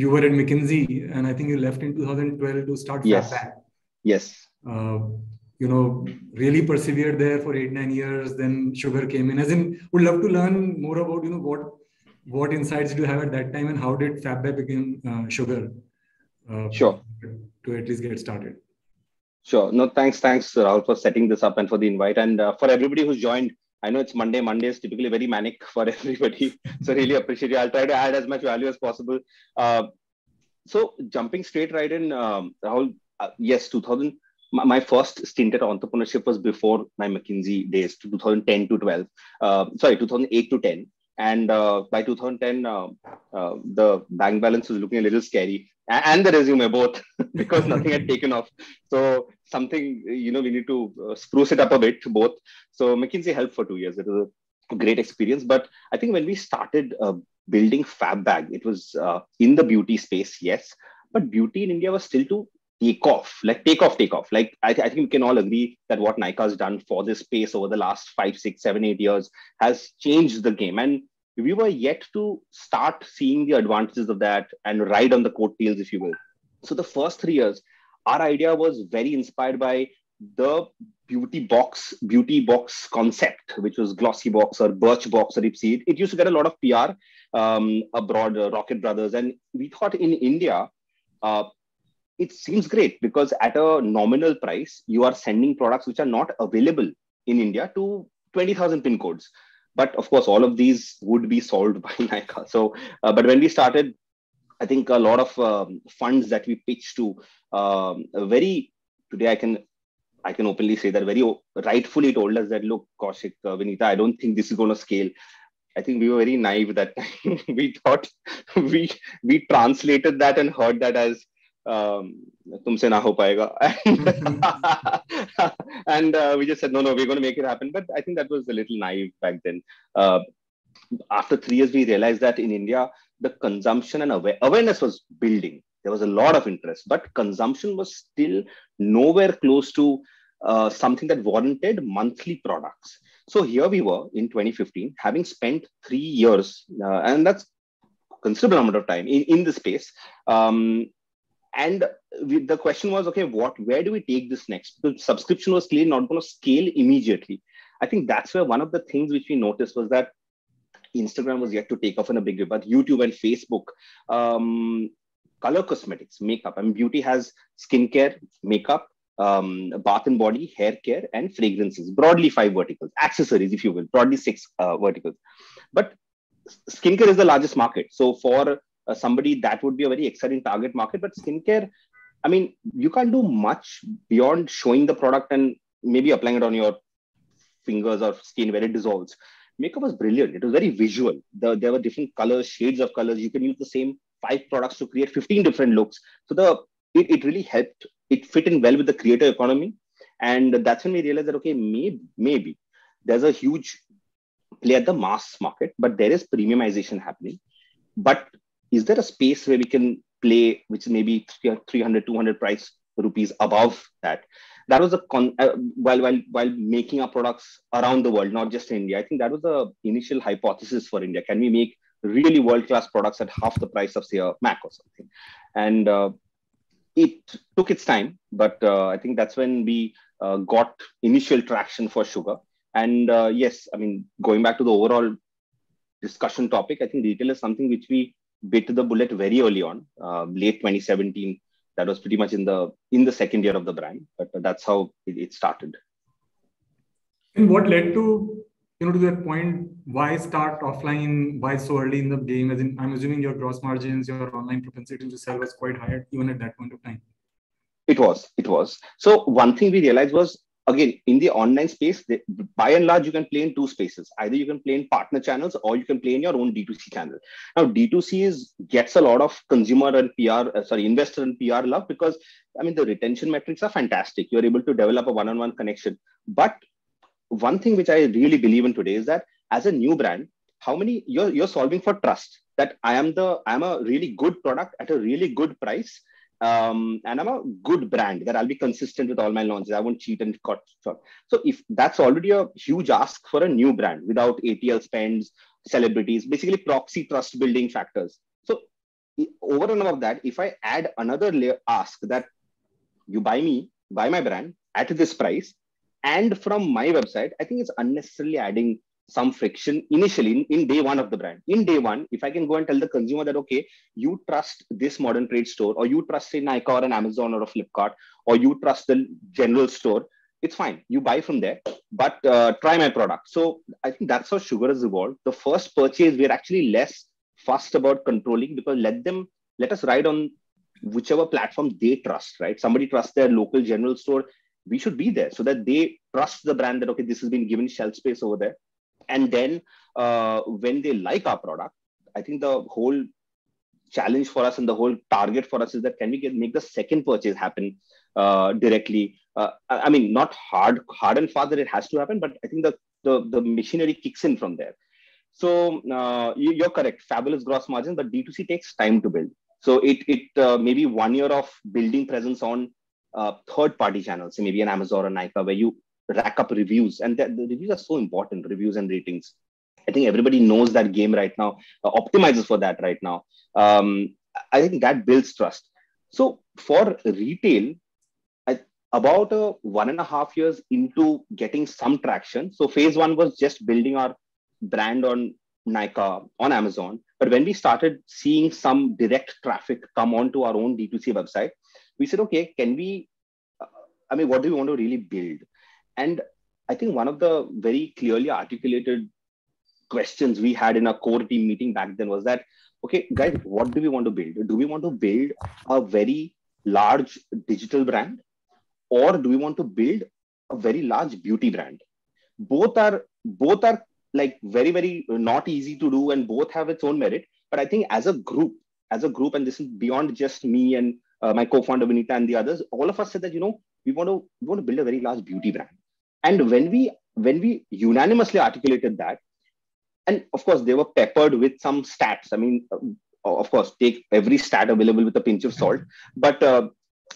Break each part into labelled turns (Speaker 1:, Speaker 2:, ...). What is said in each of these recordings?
Speaker 1: you were at McKinsey, and I think you left in 2012 to start
Speaker 2: Yes.
Speaker 1: FabBack.
Speaker 2: Yes.
Speaker 1: Really persevered there for 8-9 years. Then Sugar came in. As in, would love to learn more about what insights do you have at that time, and how did FabBack become Sugar?
Speaker 2: Sure.
Speaker 1: To at least get started.
Speaker 2: Sure. No, thanks, Rahul, for setting this up and for the invite, and for everybody who's joined. I know it's Monday. Monday is typically very manic for everybody, so really appreciate it. I'll try to add as much value as possible. So jumping straight right in, Rahul. Yes, 2000. My first stint at entrepreneurship was before my McKinsey days, 2010 to 12. 2008 to 10. And by 2010, the bank balance was looking a little scary, and the resume both, because nothing had taken off. So something, we need to spruce it up a bit, both. So McKinsey helped for 2 years. It was a great experience. But I think when we started building FabBack, it was in the beauty space, yes, but beauty in India was still to take off. Like I think we can all agree that what Nykaa has done for this space over the last 5, 6, 7, 8 years has changed the game. And we were yet to start seeing the advantages of that and ride on the coattails, if you will. So the first 3 years, our idea was very inspired by the beauty box concept, which was Glossy Box or Birch Box or Ipsy. It used to get a lot of PR abroad, Rocket Brothers. And we thought in India, it seems great because at a nominal price, you are sending products which are not available in India to 20,000 pin codes. But of course, all of these would be solved by Nykaa. So, but when we started, I think a lot of funds that we pitched to, today I can openly say that very rightfully told us that, look, Kaushik, Vinita, I don't think this is going to scale. I think we were very naive that time. We thought we translated that and heard that as tumse na ho payega. And we just said, no, we're going to make it happen. But I think that was a little naive back then. After 3 years, we realized that in India, the consumption and awareness was building. There was a lot of interest, but consumption was still nowhere close to something that warranted monthly products. So here we were in 2015, having spent 3 years, and that's a considerable amount of time in the space. And the question was, okay, where do we take this next? The subscription was clearly not going to scale immediately. I think that's where one of the things which we noticed was that Instagram was yet to take off in a big way, but YouTube and Facebook, color cosmetics, makeup, and beauty has skincare, makeup, bath and body, hair care, and fragrances. Broadly 5 verticals. Accessories, if you will, broadly 6 verticals. But skincare is the largest market. So for somebody, that would be a very exciting target market. But skincare, I mean, you can't do much beyond showing the product and maybe applying it on your fingers or skin where it dissolves. Makeup was brilliant. It was very visual. There were different colors, shades of colors. You can use the same 5 products to create 15 different looks. So it really helped. It fit in well with the creator economy. And that's when we realized that, okay, maybe there's a huge play at the mass market, but there is premiumization happening. But is there a space where we can play, which is maybe 300, 200 price rupees above that? That was while making our products around the world, not just in India. I think that was the initial hypothesis for India. Can we make really world-class products at half the price of, say, a Mac or something? And it took its time, but I think that's when we got initial traction for Sugar. And yes, I mean, going back to the overall discussion topic, I think retail is something which we bit the bullet very early on, late 2017. That was pretty much in the second year of the brand, but that's how it started.
Speaker 1: And what led to that point? Why start offline? Why so early in the game? As in, I'm assuming your gross margins, your online propensity to sell was quite high even at that point of time.
Speaker 2: It was. So one thing we realized was, again, in the online space, by and large, you can play in 2 spaces. Either you can play in partner channels or you can play in your own D2C channel. Now, D2C gets a lot of consumer and investor and PR love because, I mean, the retention metrics are fantastic. You're able to develop a one-on-one connection. But one thing which I really believe in today is that as a new brand, you're solving for trust. That I'm a really good product at a really good price. And I'm a good brand, that I'll be consistent with all my launches. I won't cheat and cut short. So if that's already a huge ask for a new brand without ATL spends, celebrities, basically proxy trust building factors. So over and above that, if I add another layer, ask that you buy my brand at this price, and from my website, I think it's unnecessarily adding some friction initially in day one of the brand. In day one, if I can go and tell the consumer that, okay, you trust this modern trade store, or you trust, say, Nykaa or an Amazon or a Flipkart, or you trust the general store, it's fine. You buy from there, but try my product. So I think that's how Sugar has evolved. The first purchase, we're actually less fussed about controlling, because let us ride on whichever platform they trust, right? Somebody trusts their local general store, we should be there so that they trust the brand that, okay, this has been given shelf space over there. And then when they like our product, I think the whole challenge for us and the whole target for us is that, can we make the second purchase happen directly? I mean, not hard and fast that it has to happen, but I think the machinery kicks in from there. So you're correct, fabulous gross margin, but D2C takes time to build. So it maybe 1 year of building presence on third-party channels, so maybe an Amazon or Nykaa, where you rack up reviews, and the reviews are so important, reviews and ratings. I think everybody knows that game right now, optimizes for that right now. I think that builds trust. So for retail, about 1.5 years into getting some traction. So phase one was just building our brand on Nykaa, on Amazon. But when we started seeing some direct traffic come onto our own D2C website, we said, okay, can we, what do we want to really build? And I think one of the very clearly articulated questions we had in a core team meeting back then was that, okay, guys, what do we want to build? Do we want to build a very large digital brand, or do we want to build a very large beauty brand? Both are like very, very not easy to do, and both have its own merit. But I think as a group, and this is beyond just me and my co-founder Vinita and the others, all of us said that, we want to build a very large beauty brand. And when we unanimously articulated that, and of course they were peppered with some stats. I mean, of course, take every stat available with a pinch of salt, but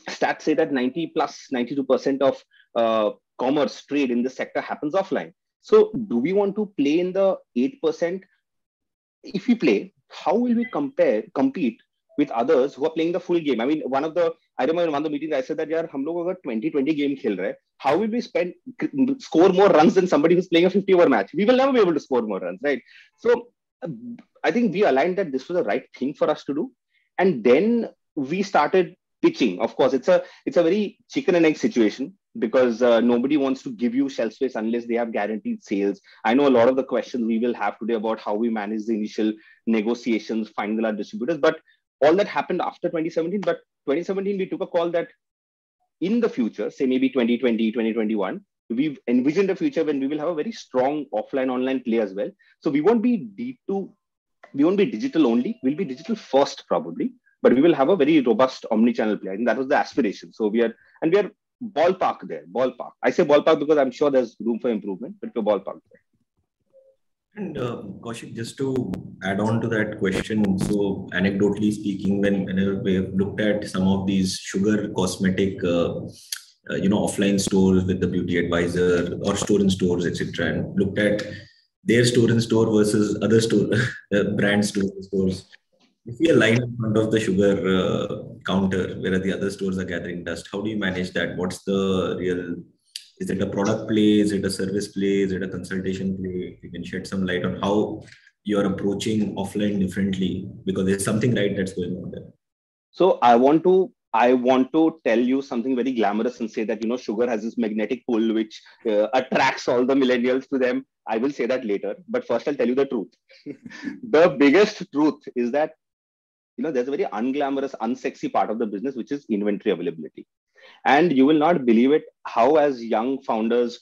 Speaker 2: stats say that 92% of commerce trade in this sector happens offline. So do we want to play in the 8%? If we play, how will we compete with others who are playing the full game? I mean, I remember in one of the meetings I said that, yaar, hum log agar 20-20 game khel rahe, how will we score more runs than somebody who's playing a 50-over match? We will never be able to score more runs, right? So I think we aligned that this was the right thing for us to do. And then we started pitching. Of course, it's a very chicken and egg situation, because nobody wants to give you shelf space unless they have guaranteed sales. I know a lot of the questions we will have today about how we manage the initial negotiations, finding our distributors, but all that happened after 2017. But 2017, we took a call that in the future, say maybe 2020, 2021, we've envisioned a future when we will have a very strong offline online play as well. So we won't be digital only, we'll be digital first probably, but we will have a very robust omni-channel play. I think that was the aspiration. So we are ballpark there, ballpark. I say ballpark because I'm sure there's room for improvement, but we're ballpark there.
Speaker 3: And Kaushik, just to add on to that question, so anecdotally speaking, whenever we have looked at some of these sugar cosmetic, offline stores with the beauty advisor or store in stores, etc., and looked at their store in store versus other store brand stores. If we are lying in front of the sugar counter where the other stores are gathering dust, how do you manage that? What's the real? Is it a product play? Is it a service play? Is it a consultation play? You can shed some light on how you're approaching offline differently, because there's something right that's going on there.
Speaker 2: So I want to tell you something very glamorous and say that, sugar has this magnetic pull which attracts all the millennials to them. I will say that later, but first I'll tell you the truth. The biggest truth is that, there's a very unglamorous, unsexy part of the business, which is inventory availability. And you will not believe it, how as young founders,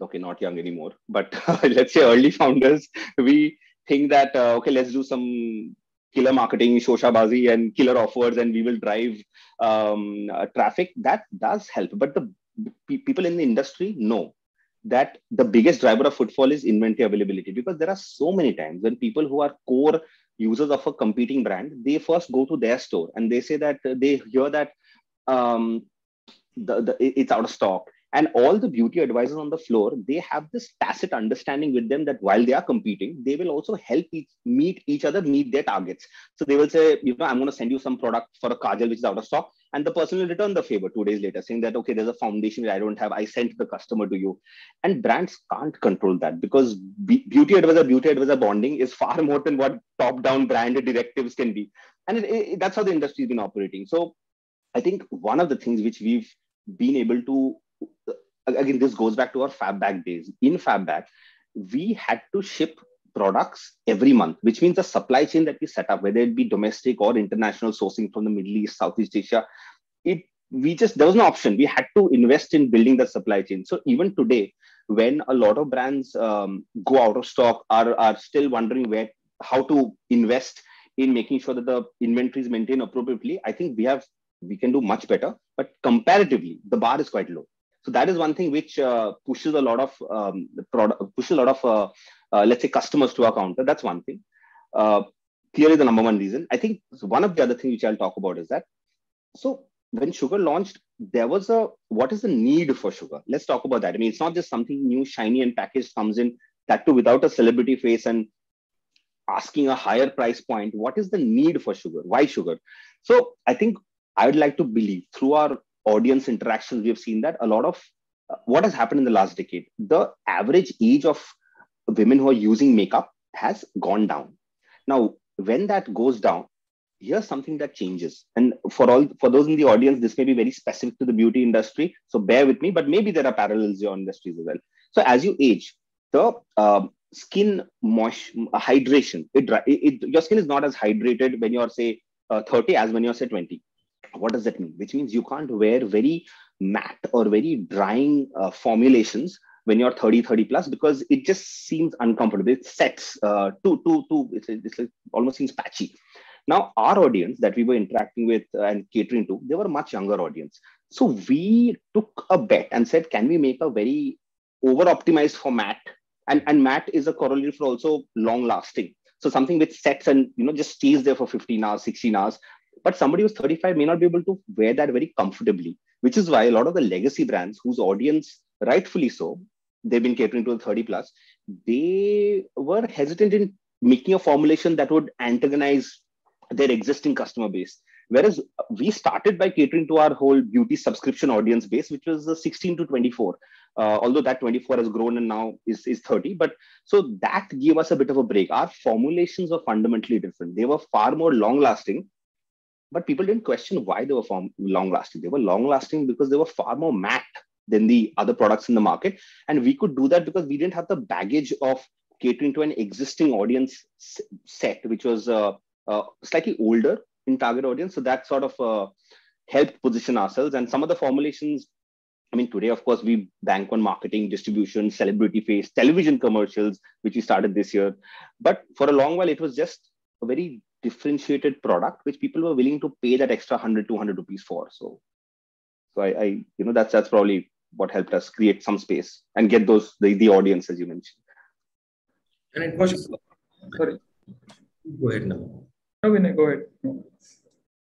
Speaker 2: okay, not young anymore, but let's say early founders, we think that, okay, let's do some killer marketing, shoshabazi and killer offers, and we will drive traffic. That does help. But the people in the industry know that the biggest driver of footfall is inventory availability, because there are so many times when people who are core users of a competing brand, they first go to their store and they say that they hear that it's out of stock. And all the beauty advisors on the floor, they have this tacit understanding with them that while they are competing, they will also help meet each other, meet their targets. So they will say, I'm going to send you some product for a kajal which is out of stock. And the person will return the favor 2 days later saying that, okay, there's a foundation that I don't have. I sent the customer to you. And brands can't control that because beauty advisor bonding is far more than what top-down brand directives can be. And that's how the industry has been operating. So I think one of the things which we've been able to, again, this goes back to our Fabback days. In Fabback, we had to ship products every month, which means the supply chain that we set up, whether it be domestic or international sourcing from the Middle East, Southeast Asia, there was no option. We had to invest in building the supply chain. So even today, when a lot of brands go out of stock, are still wondering how to invest in making sure that the inventory is maintained appropriately, I think we can do much better, but comparatively, the bar is quite low. So that is one thing which pushes a lot of let's say customers to our counter. That's one thing. Clearly the number one reason. I think one of the other things which I'll talk about is that, so when Sugar launched, there was what is the need for Sugar? Let's talk about that. I mean, it's not just something new, shiny and packaged comes in, that too without a celebrity face and asking a higher price point. What is the need for Sugar? Why Sugar? So I think I would like to believe through our audience interactions, we have seen that a lot of what has happened in the last decade, the average age of women who are using makeup has gone down. Now, when that goes down, here's something that changes. And for those in the audience, this may be very specific to the beauty industry. So bear with me, but maybe there are parallels in your industries as well. So as you age, the skin hydration, your skin is not as hydrated when you're say 30 as when you're say 20. What does that mean? Which means you can't wear very matte or very drying formulations when you're 30 plus, because it just seems uncomfortable. It sets it's like almost seems patchy. Now, our audience that we were interacting with and catering to, they were a much younger audience. So we took a bet and said, can we make a very over-optimized for matte? And matte is a corollary for also long-lasting. So something which sets and just stays there for 15 hours, 16 hours. But somebody who's 35 may not be able to wear that very comfortably, which is why a lot of the legacy brands whose audience, rightfully so, they've been catering to the 30 plus, they were hesitant in making a formulation that would antagonize their existing customer base. Whereas we started by catering to our whole beauty subscription audience base, which was 16 to 24. Although that 24 has grown and now is 30. But so that gave us a bit of a break. Our formulations were fundamentally different. They were far more long lasting. But people didn't question why they were long-lasting. They were long-lasting because they were far more matte than the other products in the market. And we could do that because we didn't have the baggage of catering to an existing audience set, which was slightly older in target audience. So that sort of helped position ourselves. And some of the formulations, I mean, today, of course, we bank on marketing, distribution, celebrity face, television commercials, which we started this year. But for a long while, it was just a very differentiated product which people were willing to pay that extra 100 200 rupees for. So I that's probably what helped us create some space and get the audience, as you mentioned.
Speaker 3: And it was
Speaker 1: sorry,
Speaker 3: go ahead now.
Speaker 1: No, Vinay, go ahead. No.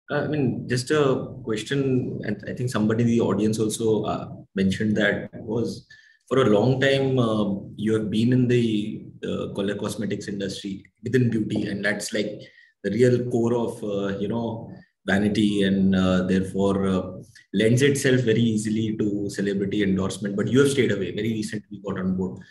Speaker 3: I mean, just a question, and I think somebody in the audience also mentioned that was for a long time you have been in the color cosmetics industry within beauty, and that's like the real core of vanity, and therefore lends itself very easily to celebrity endorsement. But you have stayed away. Very recently got on board.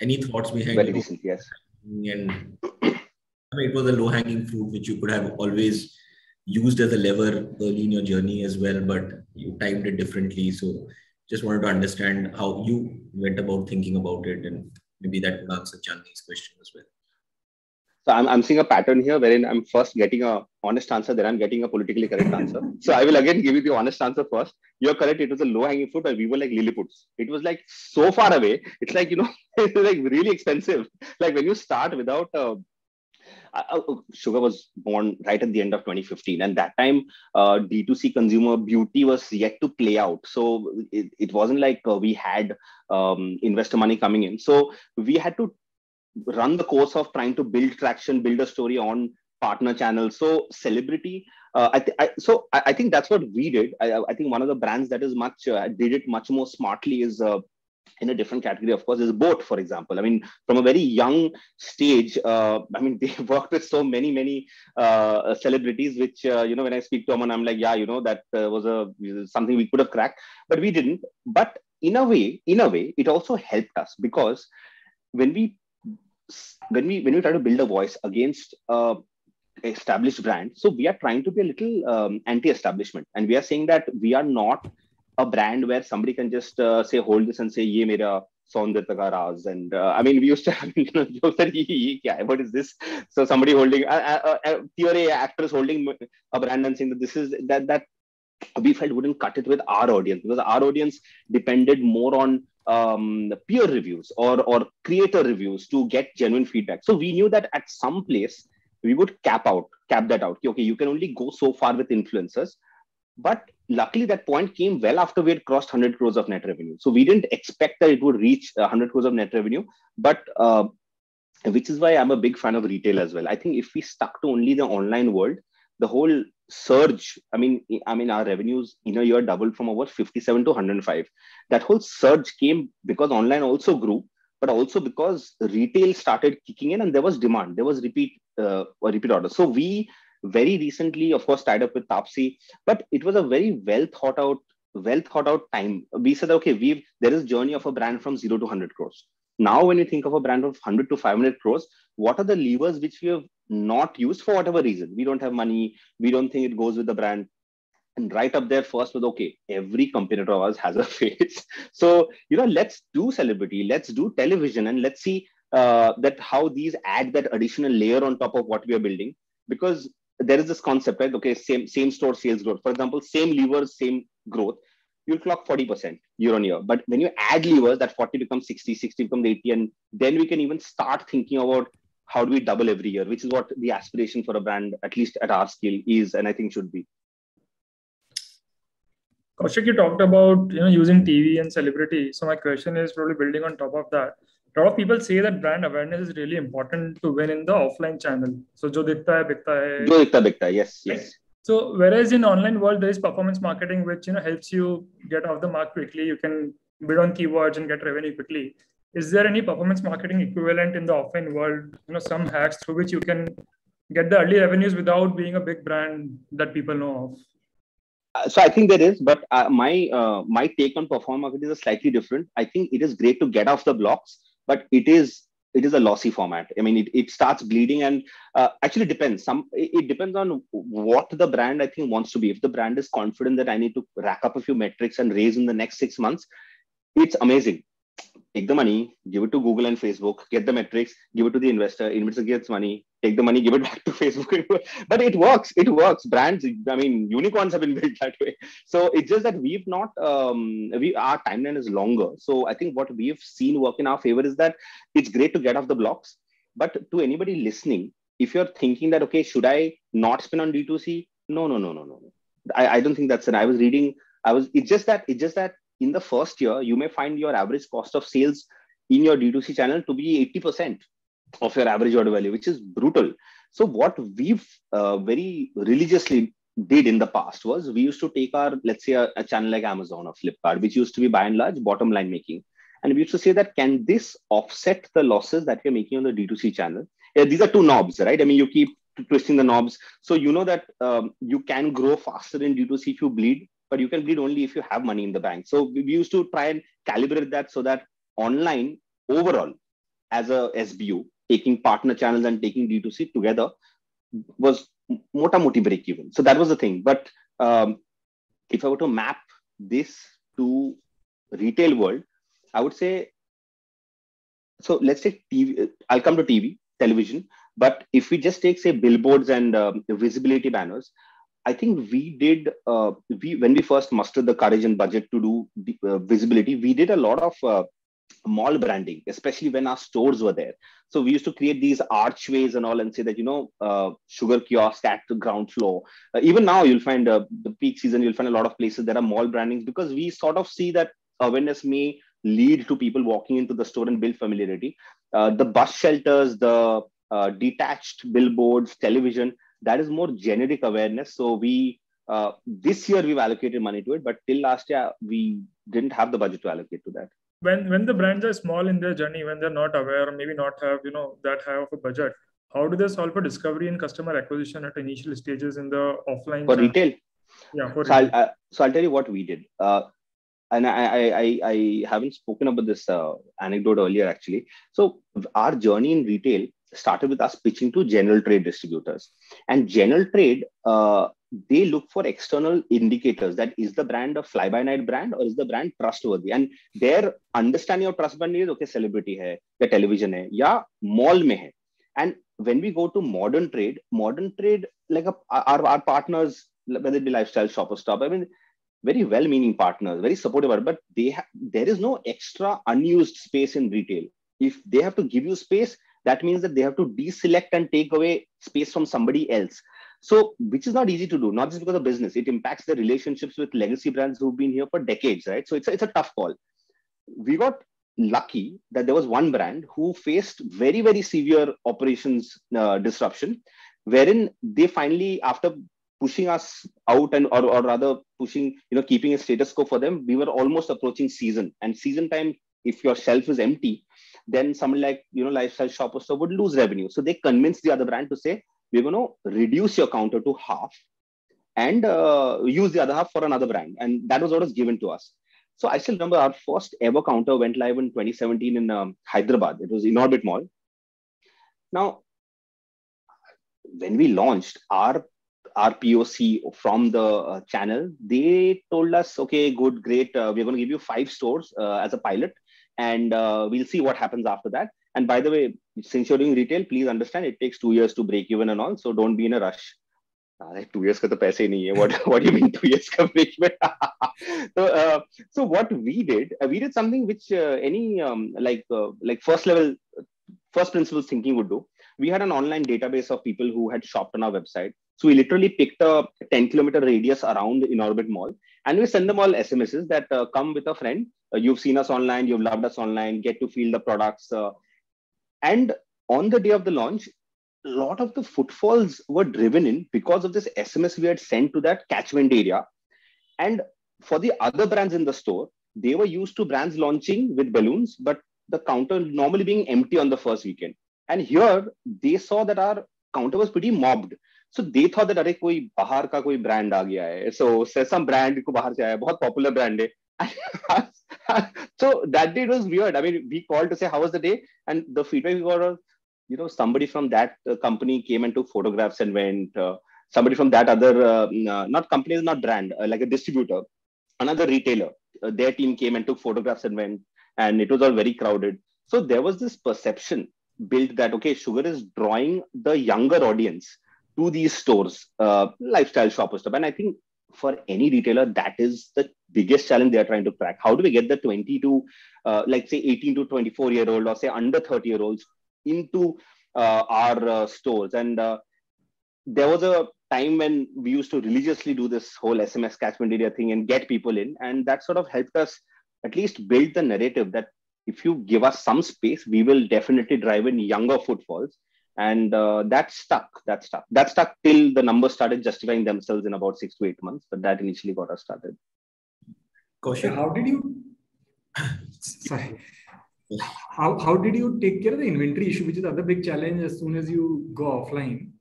Speaker 3: Any thoughts behind?
Speaker 2: Very recent, yes.
Speaker 3: And I mean, it was a low-hanging fruit which you could have always used as a lever early in your journey as well, but you timed it differently. So just wanted to understand how you went about thinking about it, and maybe that would answer Chandni's question as well.
Speaker 2: So I'm seeing a pattern here wherein I'm first getting a honest answer, then I'm getting a politically correct answer. So I will again give you the honest answer first. You're correct. It was a low-hanging fruit, but we were like Lilliputs. It was like so far away. It's like, it's like really expensive. Like when you start without Sugar was born right at the end of 2015. And that time, D2C consumer beauty was yet to play out. So it wasn't like we had investor money coming in. So we had to run the course of trying to build traction, build a story on partner channels. So celebrity I think that's what we did. I think one of the brands that is did it much more smartly is in a different category, of course, is Boat, for example. I mean, from a very young stage, I mean, they worked with so many celebrities, which, when I speak to them, I'm like, yeah, that was something we could have cracked, but we didn't. But in a way, it also helped us, because when we try to build a voice against established brand, so we are trying to be a little anti-establishment, and we are saying that we are not a brand where somebody can just say, hold this and say, ye mera Saundarya ka raaz. And I mean, we used to have, jokes that, what is this? So somebody holding, theory actors holding a brand and saying that this is, that we felt wouldn't cut it with our audience, because our audience depended more on peer reviews or creator reviews to get genuine feedback. So we knew that at some place, we would cap that out. Okay, you can only go so far with influencers. But luckily, that point came well after we had crossed 100 crores of net revenue. So we didn't expect that it would reach 100 crores of net revenue. But which is why I'm a big fan of retail as well. I think if we stuck to only the online world, the whole surge, I mean, our revenues in a year doubled from over 57 to 105. That whole surge came because online also grew, but also because retail started kicking in and there was demand. There was repeat orders. So we very recently, of course, tied up with Taapsee, but it was a very well thought out time. We said, okay, there is journey of a brand from 0 to 100 crores. Now, when you think of a brand of 100 to 500 crores, what are the levers which we have not used for whatever reason? We don't have money. We don't think it goes with the brand. And right up there first was, okay, every competitor of ours has a face. So, let's do celebrity, let's do television, and let's see that how these add that additional layer on top of what we are building. Because there is this concept, right? Okay, same store sales growth. For example, same levers, same growth. You'll clock 40% year on year. But when you add levers, that 40 becomes 60, 60 becomes 80. And then we can even start thinking about how do we double every year, which is what the aspiration for a brand, at least at our scale, is, and I think should be.
Speaker 4: Kaushik, you talked about using TV and celebrity. So my question is probably building on top of that. A lot of people say that brand awareness is really important to win in the offline channel. So jo dikhta hai, bikta hai.
Speaker 2: Jo dikhta hai, yes.
Speaker 4: So whereas in online world, there is performance marketing, which helps you get off the mark quickly. You can bid on keywords and get revenue quickly. Is there any performance marketing equivalent in the offline world? Some hacks through which you can get the early revenues without being a big brand that people know of?
Speaker 2: So I think there is, but my take on performance marketing is slightly different. I think it is great to get off the blocks, but it is a lossy format. I mean, it starts bleeding, and actually depends. It depends on what the brand, I think, wants to be. If the brand is confident that I need to rack up a few metrics and raise in the next 6 months, it's amazing. Take the money, give it to Google and Facebook, get the metrics, give it to the investor gets money, take the money, give it back to Facebook. But it works. Brands, I mean, unicorns have been built that way. So it's just that we've not, our timeline is longer. So I think what we've seen work in our favor is that it's great to get off the blocks. But to anybody listening, if you're thinking that, okay, should I not spend on D2C? No. I don't think that's it. It's just that in the first year, you may find your average cost of sales in your D2C channel to be 80% of your average order value, which is brutal. So what we've very religiously did in the past was we used to take let's say a channel like Amazon or Flipkart, which used to be by and large bottom line making. And we used to say that, can this offset the losses that we're making on the D2C channel? These are two knobs, right? I mean, you keep twisting the knobs. So you know that you can grow faster in D2C if you bleed, but you can bleed only if you have money in the bank. So we used to try and calibrate that so that online overall, as a SBU, taking partner channels and taking D2C together was mota moti break even. So that was the thing. But if I were to map this to retail world, I would say, so let's take TV. I'll come to television. But if we just take, say, billboards and visibility banners, I think we did, when we first mustered the courage and budget to do visibility, we did a lot of mall branding, especially when our stores were there. So we used to create these archways and all and say that, sugar kiosk at the ground floor. Even now, you'll find the peak season, you'll find a lot of places that are mall brandings, because we sort of see that awareness may lead to people walking into the store and build familiarity. The bus shelters, the detached billboards, television, That is more generic awareness. So we this year we've allocated money to it, but till last year we didn't have the budget to allocate to that.
Speaker 4: When the brands are small in their journey, when they're not aware, or maybe not have that high of a budget, how do they solve for discovery and customer acquisition at initial stages in the offline
Speaker 2: for
Speaker 4: channel?
Speaker 2: retail?
Speaker 4: Yeah, for
Speaker 2: so
Speaker 4: retail.
Speaker 2: I'll tell you what we did. And I haven't spoken about this anecdote earlier, actually. So our journey in retail started with us pitching to general trade distributors. And general trade, they look for external indicators. That is the brand a fly-by-night brand or is the brand trustworthy? And their understanding of trust brand is, okay, celebrity hai, ya television hai, ya mall mein hai. And when we go to modern trade, like our partners, whether it be Lifestyle, Shoppers Stop, I mean, very well-meaning partners, very supportive, but there is no extra unused space in retail. If they have to give you space, that means that they have to deselect and take away space from somebody else. So, which is not easy to do, not just because of business. It impacts the relationships with legacy brands who've been here for decades, right? So it's a tough call. We got lucky that there was one brand who faced very, very severe operations disruption, wherein they finally, after pushing us out or rather pushing, keeping a status quo for them, we were almost approaching season. And season time, if your shelf is empty, then someone like, Lifestyle, Shoppers Stop would lose revenue. So they convinced the other brand to say, we're going to reduce your counter to half and use the other half for another brand. And that was what was given to us. So I still remember our first ever counter went live in 2017 in Hyderabad. It was Inorbit Mall. Now, when we launched our POC from the channel, they told us, okay, good, great. We're going to give you 5 stores as a pilot, and we'll see what happens after that. And by the way, since you're doing retail, please understand it takes 2 years to break even and all. So don't be in a rush. 2 years ka to paise hi nahi hai. What do you mean 2 years ka break even? So what we did something which any first principles thinking would do. We had an online database of people who had shopped on our website. So we literally picked a 10-kilometer radius around Inorbit Mall, and we send them all SMSs that come with a friend. You've seen us online, you've loved us online, get to feel the products. And on the day of the launch, a lot of the footfalls were driven in because of this SMS we had sent to that catchment area. And for the other brands in the store, they were used to brands launching with balloons, but the counter normally being empty on the first weekend. And here they saw that our counter was pretty mobbed. So they thought that, अरे कोई बाहर का कोई brand आ गया है. So some brand को बाहर से आया, बहुत popular brand है. So that day it was weird. I mean, we called to say how was the day, and the feedback we got was, somebody from that company came and took photographs and went. Somebody from that other, not company, not brand, like a distributor, another retailer, their team came and took photographs and went, and it was all very crowded. So there was this perception built that, okay, Sugar is drawing the younger audience to these stores, Lifestyle, Shoppers Stop. And I think for any retailer, that is the biggest challenge they are trying to crack. How do we get the 20 to, like say 18 to 24-year-old or say under 30-year-olds into our stores? And there was a time when we used to religiously do this whole SMS catchment area thing and get people in. And that sort of helped us at least build the narrative that if you give us some space, we will definitely drive in younger footfalls. And that stuck till the numbers started justifying themselves in about 6 to 8 months. But that initially got us started.
Speaker 3: Kaushik,
Speaker 1: how did you? Sorry. How did you take care of the inventory issue, which is the other big challenge as soon as you go offline?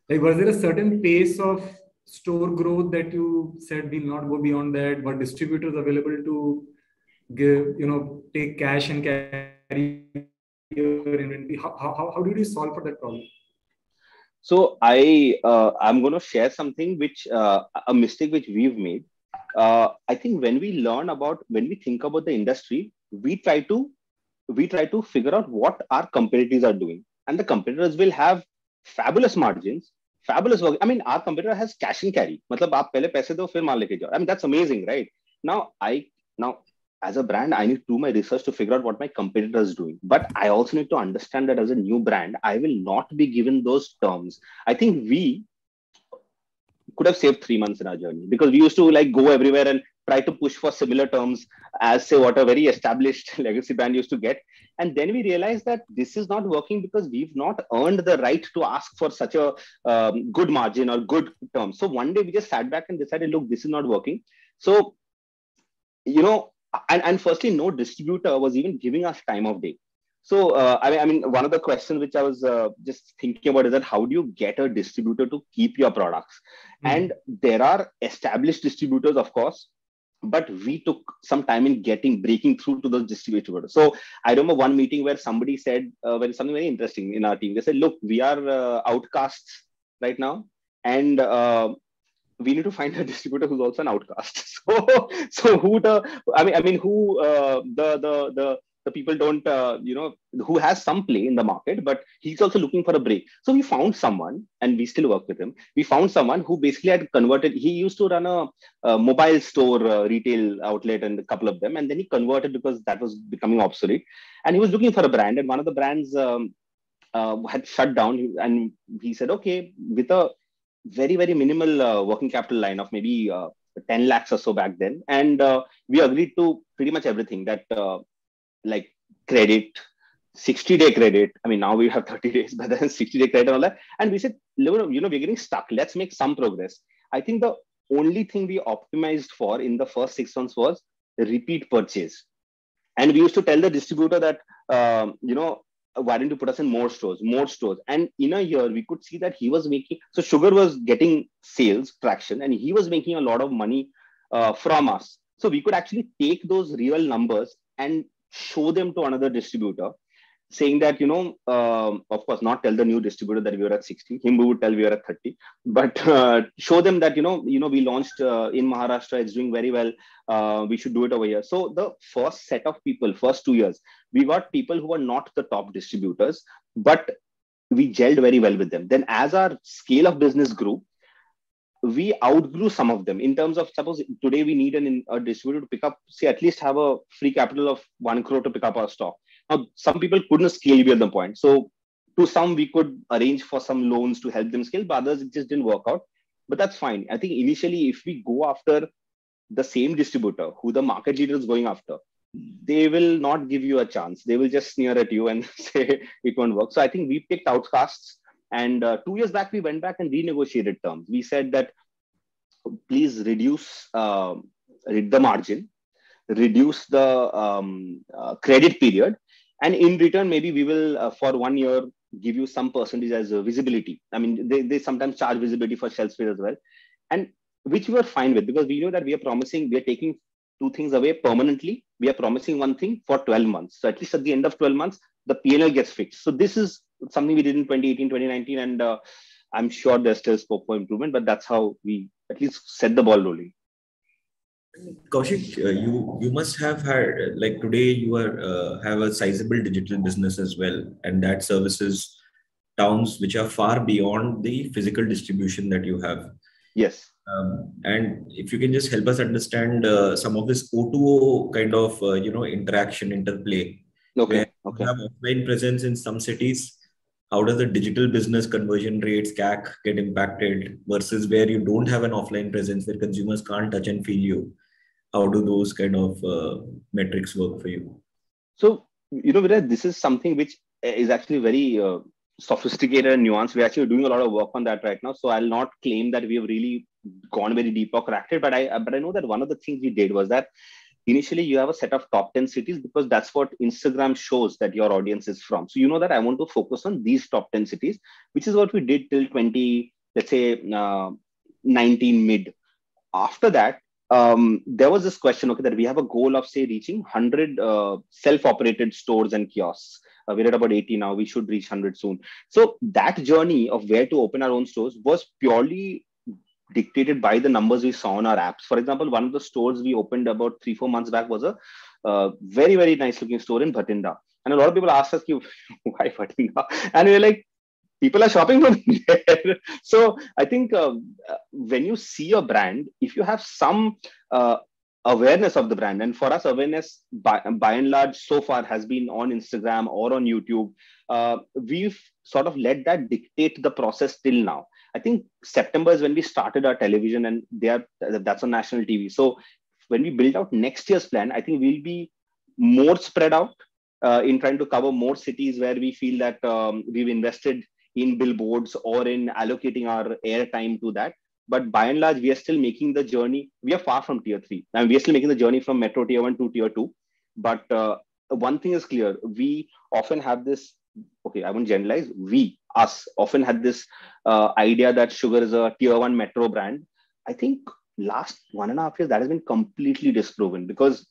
Speaker 1: Like, was there a certain pace of store growth that you said will not go beyond that? Were distributors available to give, take cash and carry your inventory? How did you solve for that problem?
Speaker 2: So I'm going to share something which a mistake which we've made. I think when we think about the industry, we try to figure out what our competitors are doing, and the competitors will have fabulous margins, fabulous work. I mean, our competitor has cash and carry. मतलब आप पहले पैसे दो फिर माल लेके जाओ. I mean, that's amazing, right? Now as a brand, I need to do my research to figure out what my competitor is doing. But I also need to understand that as a new brand, I will not be given those terms. I think we could have saved 3 months in our journey because we used to like go everywhere and try to push for similar terms as, say, what a very established legacy brand used to get. And then we realized that this is not working because we've not earned the right to ask for such a good margin or good terms. So one day we just sat back and decided, look, this is not working. So, and firstly, no distributor was even giving us time of day. So, I mean, one of the questions which I was just thinking about is that how do you get a distributor to keep your products? And there are established distributors, of course, but we took some time in breaking through to those distributors. So I remember one meeting where somebody said, something very interesting in our team. They said, look, we are outcasts right now. And we need to find a distributor who's also an outcast. So who the people don't, who has some play in the market, but he's also looking for a break. So we found someone, and we still work with him. We found someone who basically had converted. He used to run a mobile store retail outlet and a couple of them. And then he converted because that was becoming obsolete. And he was looking for a brand. And one of the brands had shut down. And he said, okay, with a very, very minimal working capital line of maybe 10 lakhs or so back then. And we agreed to pretty much everything that, like credit, 60-day credit. I mean, now we have 30 days, but then 60-day credit and all that. And we said, we're getting stuck. Let's make some progress. I think the only thing we optimized for in the first 6 months was repeat purchase. And we used to tell the distributor that, why don't you put us in more stores? And in a year, we could see that he was making, so Sugar was getting sales traction and he was making a lot of money from us. So we could actually take those real numbers and show them to another distributor, saying that, of course, not tell the new distributor that we were at 60. Him, we would tell we were at 30. But show them that, we launched in Maharashtra. It's doing very well. We should do it over here. So the first set of people, first 2 years, we got people who were not the top distributors, but we gelled very well with them. Then as our scale of business grew, we outgrew some of them in terms of, suppose today we need a distributor to pick up, say, at least have a free capital of 1 crore to pick up our stock. Now, some people couldn't scale beyond the point. So to some, we could arrange for some loans to help them scale, but others, it just didn't work out. But that's fine. I think initially, if we go after the same distributor who the market leader is going after, they will not give you a chance. They will just sneer at you and say it won't work. So I think we picked outcasts. And 2 years back, we went back and renegotiated terms. We said that, please reduce the margin, reduce the credit period. And in return, maybe we will, for 1 year, give you some percentage as visibility. I mean, they sometimes charge visibility for shelf space as well. And which we were fine with, because we know that we are taking 2 things away permanently. We are promising one thing for 12 months. So at least at the end of 12 months, the P&L gets fixed. So this is something we did in 2018, 2019, and I'm sure there's still scope for improvement, but that's how we at least set the ball rolling.
Speaker 3: Kaushik, you must have had, like today you have a sizable digital business as well, and that services towns which are far beyond the physical distribution that you have.
Speaker 2: Yes.
Speaker 3: And if you can just help us understand some of this O2O kind of interaction, interplay.
Speaker 2: Okay.
Speaker 3: You have offline presence in some cities. How does the digital business conversion rates, CAC, get impacted versus where you don't have an offline presence, where consumers can't touch and feel you? How do those kind of metrics work for you?
Speaker 2: So, Viraj, this is something which is actually very sophisticated and nuanced. We're actually doing a lot of work on that right now. So I'll not claim that we have really gone very deep or cracked it, but I know that one of the things we did was that initially you have a set of top 10 cities because that's what Instagram shows that your audience is from. So you know that I want to focus on these top 10 cities, which is what we did till 19 mid. After that, there was this question, okay, that we have a goal of, say, reaching 100 self-operated stores and kiosks. We're at about 80 now. We should reach 100 soon. So that journey of where to open our own stores was purely dictated by the numbers we saw on our apps. For example, one of the stores we opened about 3-4 months back was a very, very nice looking store in Bhatinda. And a lot of people asked us, why Bhatinda? And we're like, people are shopping from there. So I think when you see a brand, if you have some awareness of the brand, and for us, awareness by and large so far has been on Instagram or on YouTube, we've sort of let that dictate the process till now. I think September is when we started our television, and that's on national TV. So when we build out next year's plan, I think we'll be more spread out in trying to cover more cities where we feel that we've invested in billboards or in allocating our airtime to that. But by and large, we are still making the journey. We are far from tier 3. And we are still making the journey from metro tier 1 to tier 2. But one thing is clear. We often have this, okay, I won't generalize. Us often had this idea that Sugar is a tier 1 metro brand. I think last 1.5 years, that has been completely disproven, because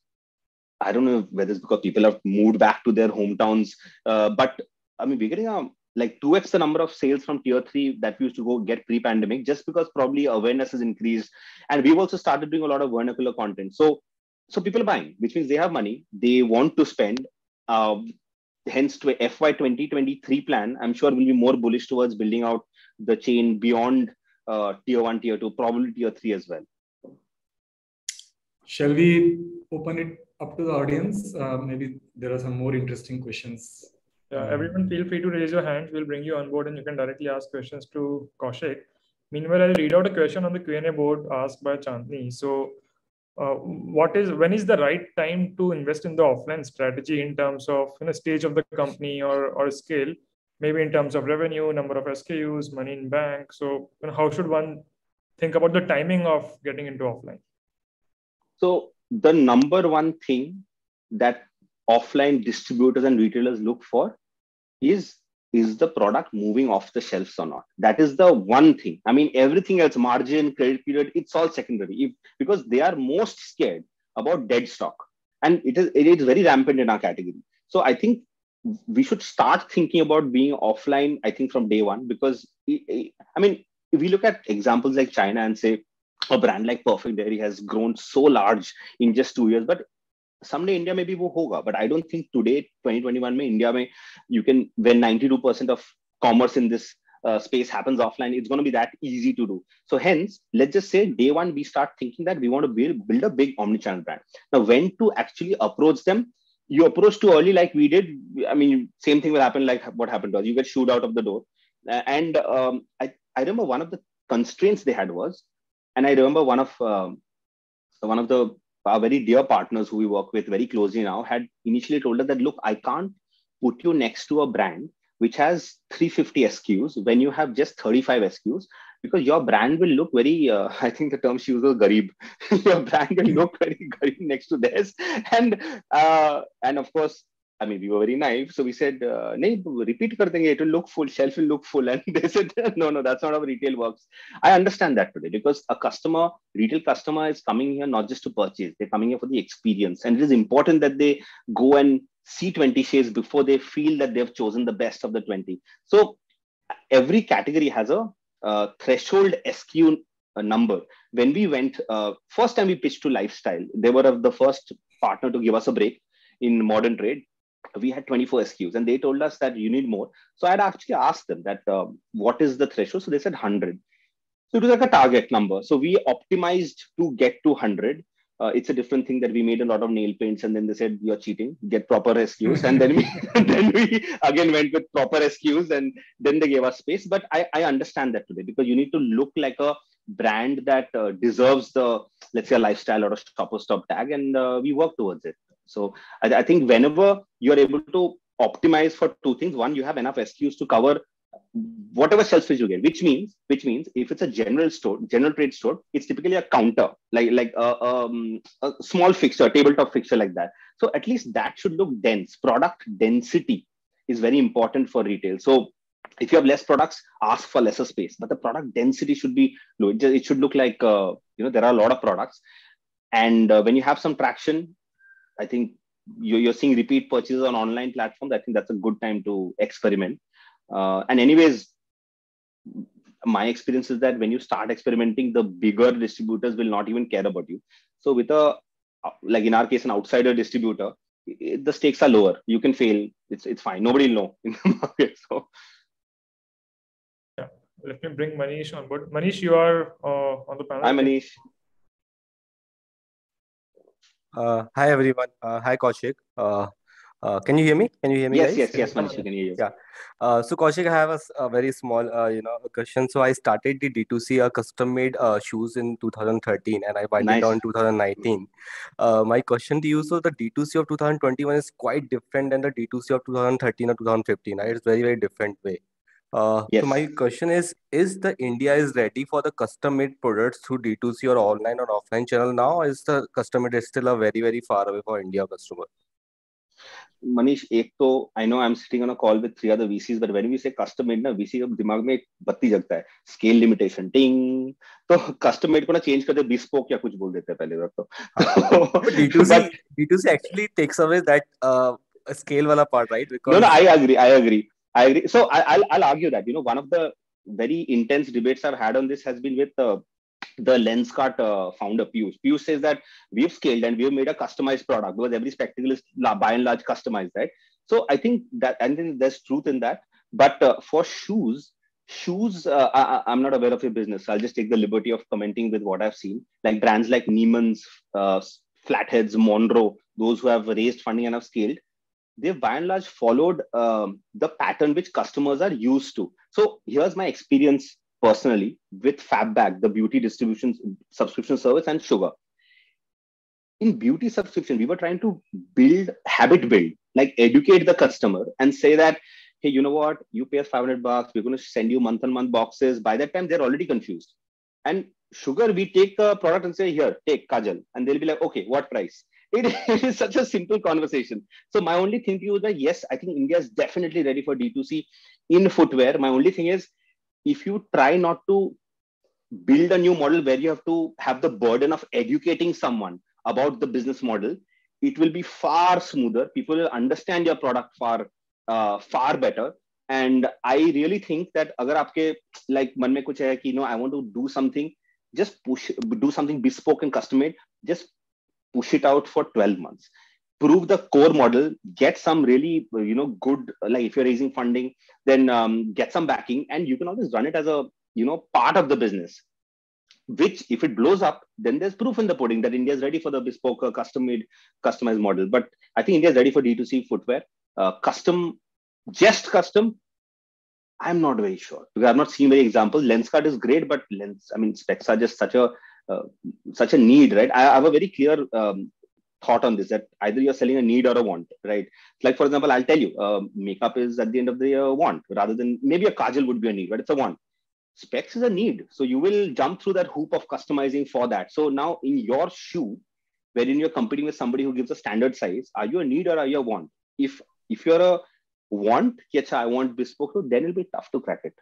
Speaker 2: I don't know whether it's because people have moved back to their hometowns. But I mean, we're getting like 2x the number of sales from tier 3 that we used to go get pre-pandemic, just because probably awareness has increased. And we've also started doing a lot of vernacular content. So people are buying, which means they have money, they want to spend. Hence, to FY 2023 plan, I'm sure we'll be more bullish towards building out the chain beyond tier 1, tier 2, probably tier 3 as well.
Speaker 1: Shall we open it up to the audience? Maybe there are some more interesting questions.
Speaker 4: Yeah, everyone feel free to raise your hands. We'll bring you on board and you can directly ask questions to Kaushik. Meanwhile, I'll read out a question on the Q&A board asked by Chandni. So, when is the right time to invest in the offline strategy in terms of stage of the company or scale, maybe in terms of revenue, number of SKUs, money in bank? So, how should one think about the timing of getting into offline?
Speaker 2: So the number one thing that offline distributors and retailers look for is the product moving off the shelves or not? That is the one thing. I mean, everything else, margin, credit period, it's all secondary, because they are most scared about dead stock. And it is very rampant in our category. So I think we should start thinking about being offline, I think, from day one, because I mean, if we look at examples like China and say a brand like Perfect Dairy has grown so large in just 2 years, but someday India maybe wo hoga. But I don't think today, 2021 mein India mein, you can, when 92% of commerce in this space happens offline, it's going to be that easy to do. So hence, let's just say day one, we start thinking that we want to build a big omnichannel brand. Now, when to actually approach them? You approach too early like we did. I mean, same thing will happen like what happened to us. You get shooed out of the door. And I remember one of the constraints they had was, and I remember one of our very dear partners who we work with very closely now had initially told us that, look, I can't put you next to a brand which has 350 SKUs when you have just 35 SKUs, because your brand will look very, I think the term she used was garib. Your brand will look very garib next to theirs. And of course, I mean, we were very naive. So we said, nahi, repeat kar denge, it will look full, shelf will look full. And they said, no, that's not how retail works. I understand that today, because a retail customer is coming here not just to purchase, they're coming here for the experience. And it is important that they go and see 20 shades before they feel that they've chosen the best of the 20. So every category has a threshold SKU number. When we went, first time we pitched to Lifestyle, they were the first partner to give us a break in modern trade. We had 24 SKUs and they told us that you need more. So I had actually asked them that what is the threshold? So they said 100. So it was like a target number. So we optimized to get to 100. It's a different thing that we made a lot of nail paints and then they said, you're cheating, get proper SKUs. And then we again went with proper SKUs and then they gave us space. But I understand that today, because you need to look like a brand that deserves the, let's say, a Lifestyle or a Stop or Stop tag, and we work towards it. So I think whenever you're able to optimize for two things, one, you have enough SKUs to cover whatever shelf space you get, which means if it's a general trade store, it's typically a counter, like a small fixture, tabletop fixture like that. So at least that should look dense. Product density is very important for retail. So if you have less products, ask for lesser space, but the product density should be low. It should look like, there are a lot of products. And when you have some traction, I think you're seeing repeat purchases on online platforms. I think that's a good time to experiment. And anyways, my experience is that when you start experimenting, the bigger distributors will not even care about you. So with like in our case, an outsider distributor, the stakes are lower. You can fail. It's fine. Nobody will know in the market. So
Speaker 4: yeah, let me bring Manish on board. Manish, you are on the panel.
Speaker 2: Hi, Manish.
Speaker 5: Hi everyone. Hi Kaushik. Can you hear me? Can you hear me,
Speaker 2: Yes,
Speaker 5: guys?
Speaker 2: yes, Manish, I can hear you.
Speaker 5: Yeah. So Kaushik, I have a very small, question. So I started the D2C custom-made shoes in 2013, and I winded
Speaker 2: Nice.
Speaker 5: down in 2019. My question to you: so the D2C of 2021 is quite different than the D2C of 2013 or 2015, right? It's very, very different way. So
Speaker 2: Yes.
Speaker 5: my question is the India is ready for the custom-made products through D2C or online or offline channel now, or is the custom-made is still a very, very far away for India customer?
Speaker 2: Manish, एक तो I know I am sitting on a call with 3 other VCs, but when we say custom made ना, VC के दिमाग में एक बत्ती जगता है, स्केल लिमिटेशन, टिंग, तो कस्टम मेड को ना चेंज कर दे बिस्पोक या कुछ बोल देते हैं पहले बार तो
Speaker 5: D2C actually takes away that scale wala part, right? Because
Speaker 2: no, I agree. So I'll argue that, one of the very intense debates I've had on this has been with the Lenskart founder Piyush. Piyush says that we've scaled and we've made a customized product because every spectacle is by and large customized, right? So I think there's truth in that. But for shoes, I'm not aware of your business. So I'll just take the liberty of commenting with what I've seen. Like brands like Neiman's, Flatheads, Monroe, those who have raised funding and have scaled, they've by and large followed the pattern which customers are used to. So here's my experience personally with Fabbag, the beauty distribution subscription service, and Sugar. In beauty subscription, we were trying to habit build, like educate the customer and say that, hey, you know what? You pay us $500, we're going to send you month-on-month boxes. By that time, they're already confused. And Sugar, we take a product and say, here, take Kajal. And they'll be like, okay, what price? It is such a simple conversation. So my only thing to you is that, yes, I think India is definitely ready for D2C in footwear. My only thing is, if you try not to build a new model where you have to have the burden of educating someone about the business model, it will be far smoother. People will understand your product far better. And I really think that agar aapke like man mein kuch hai ki, I want to do something, just do something bespoke and custom made, just push it out for 12 months. Prove the core model, get some really, good, like if you're raising funding, then get some backing, and you can always run it as a, part of the business, which if it blows up, then there's proof in the pudding that India is ready for the bespoke, customized model. But I think India is ready for D2C footwear. Custom, I'm not very sure, because I've not seen many examples. Lenskart is great, but specs are just such a need, right? I have a very clear thought on this, that either you're selling a need or a want, right? Like, for example, I'll tell you, makeup is at the end of the want, rather than maybe a kajal would be a need, but it's a want. Specs is a need. So you will jump through that hoop of customizing for that. So now in your shoe, wherein you're competing with somebody who gives a standard size, are you a need or are you a want? If you're a want, I want bespoke, then it'll be tough to crack it.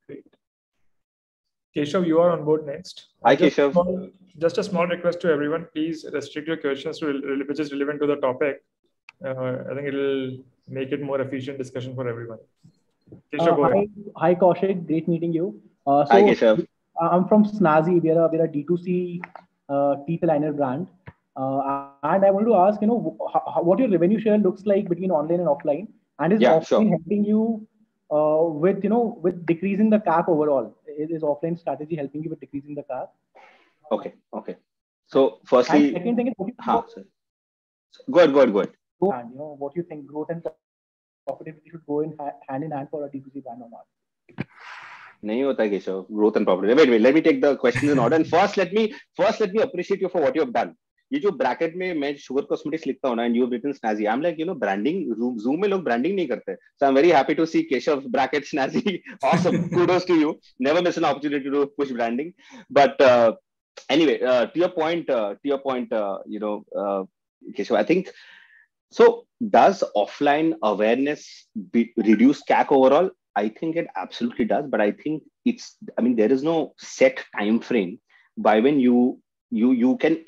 Speaker 4: Great. Keshav, you are on board next.
Speaker 2: Hi, Keshav.
Speaker 4: Just a small request to everyone. Please restrict your questions to which is relevant to the topic. I think it'll make it more efficient discussion for everyone. Keshav,
Speaker 6: hi, Kaushik. Great meeting you.
Speaker 2: Hi, Keshav.
Speaker 6: I'm from Snazzy. We're a D2C teeth aligner brand. And I want to ask, what your revenue share looks like between online and offline, and is offline helping you with decreasing the CAC overall? Is offline strategy helping you with decreasing the CAC?
Speaker 2: Okay. So firstly,
Speaker 6: and second thing is,
Speaker 2: go ahead.
Speaker 6: And what you think growth and profitability should go hand in hand for a D2C brand or not?
Speaker 2: Nahi hota hai, Keshav. Growth and profitability. Wait. Let me take the questions in order. And first, let me appreciate you for what you have done. ये जो bracket में मैं sugar cosmetics लिखता हूँ ना, and you have written Snazzy, I'm like, branding, Zoom में लोग branding नहीं करते. So I'm very happy to see Keshav bracket Snazzy. Awesome. Kudos to you. Never miss an opportunity to push branding. But anyway, to your point, Keshav, I think, so does offline awareness reduce CAC overall? I think it absolutely does. But I think there is no set time frame by when you can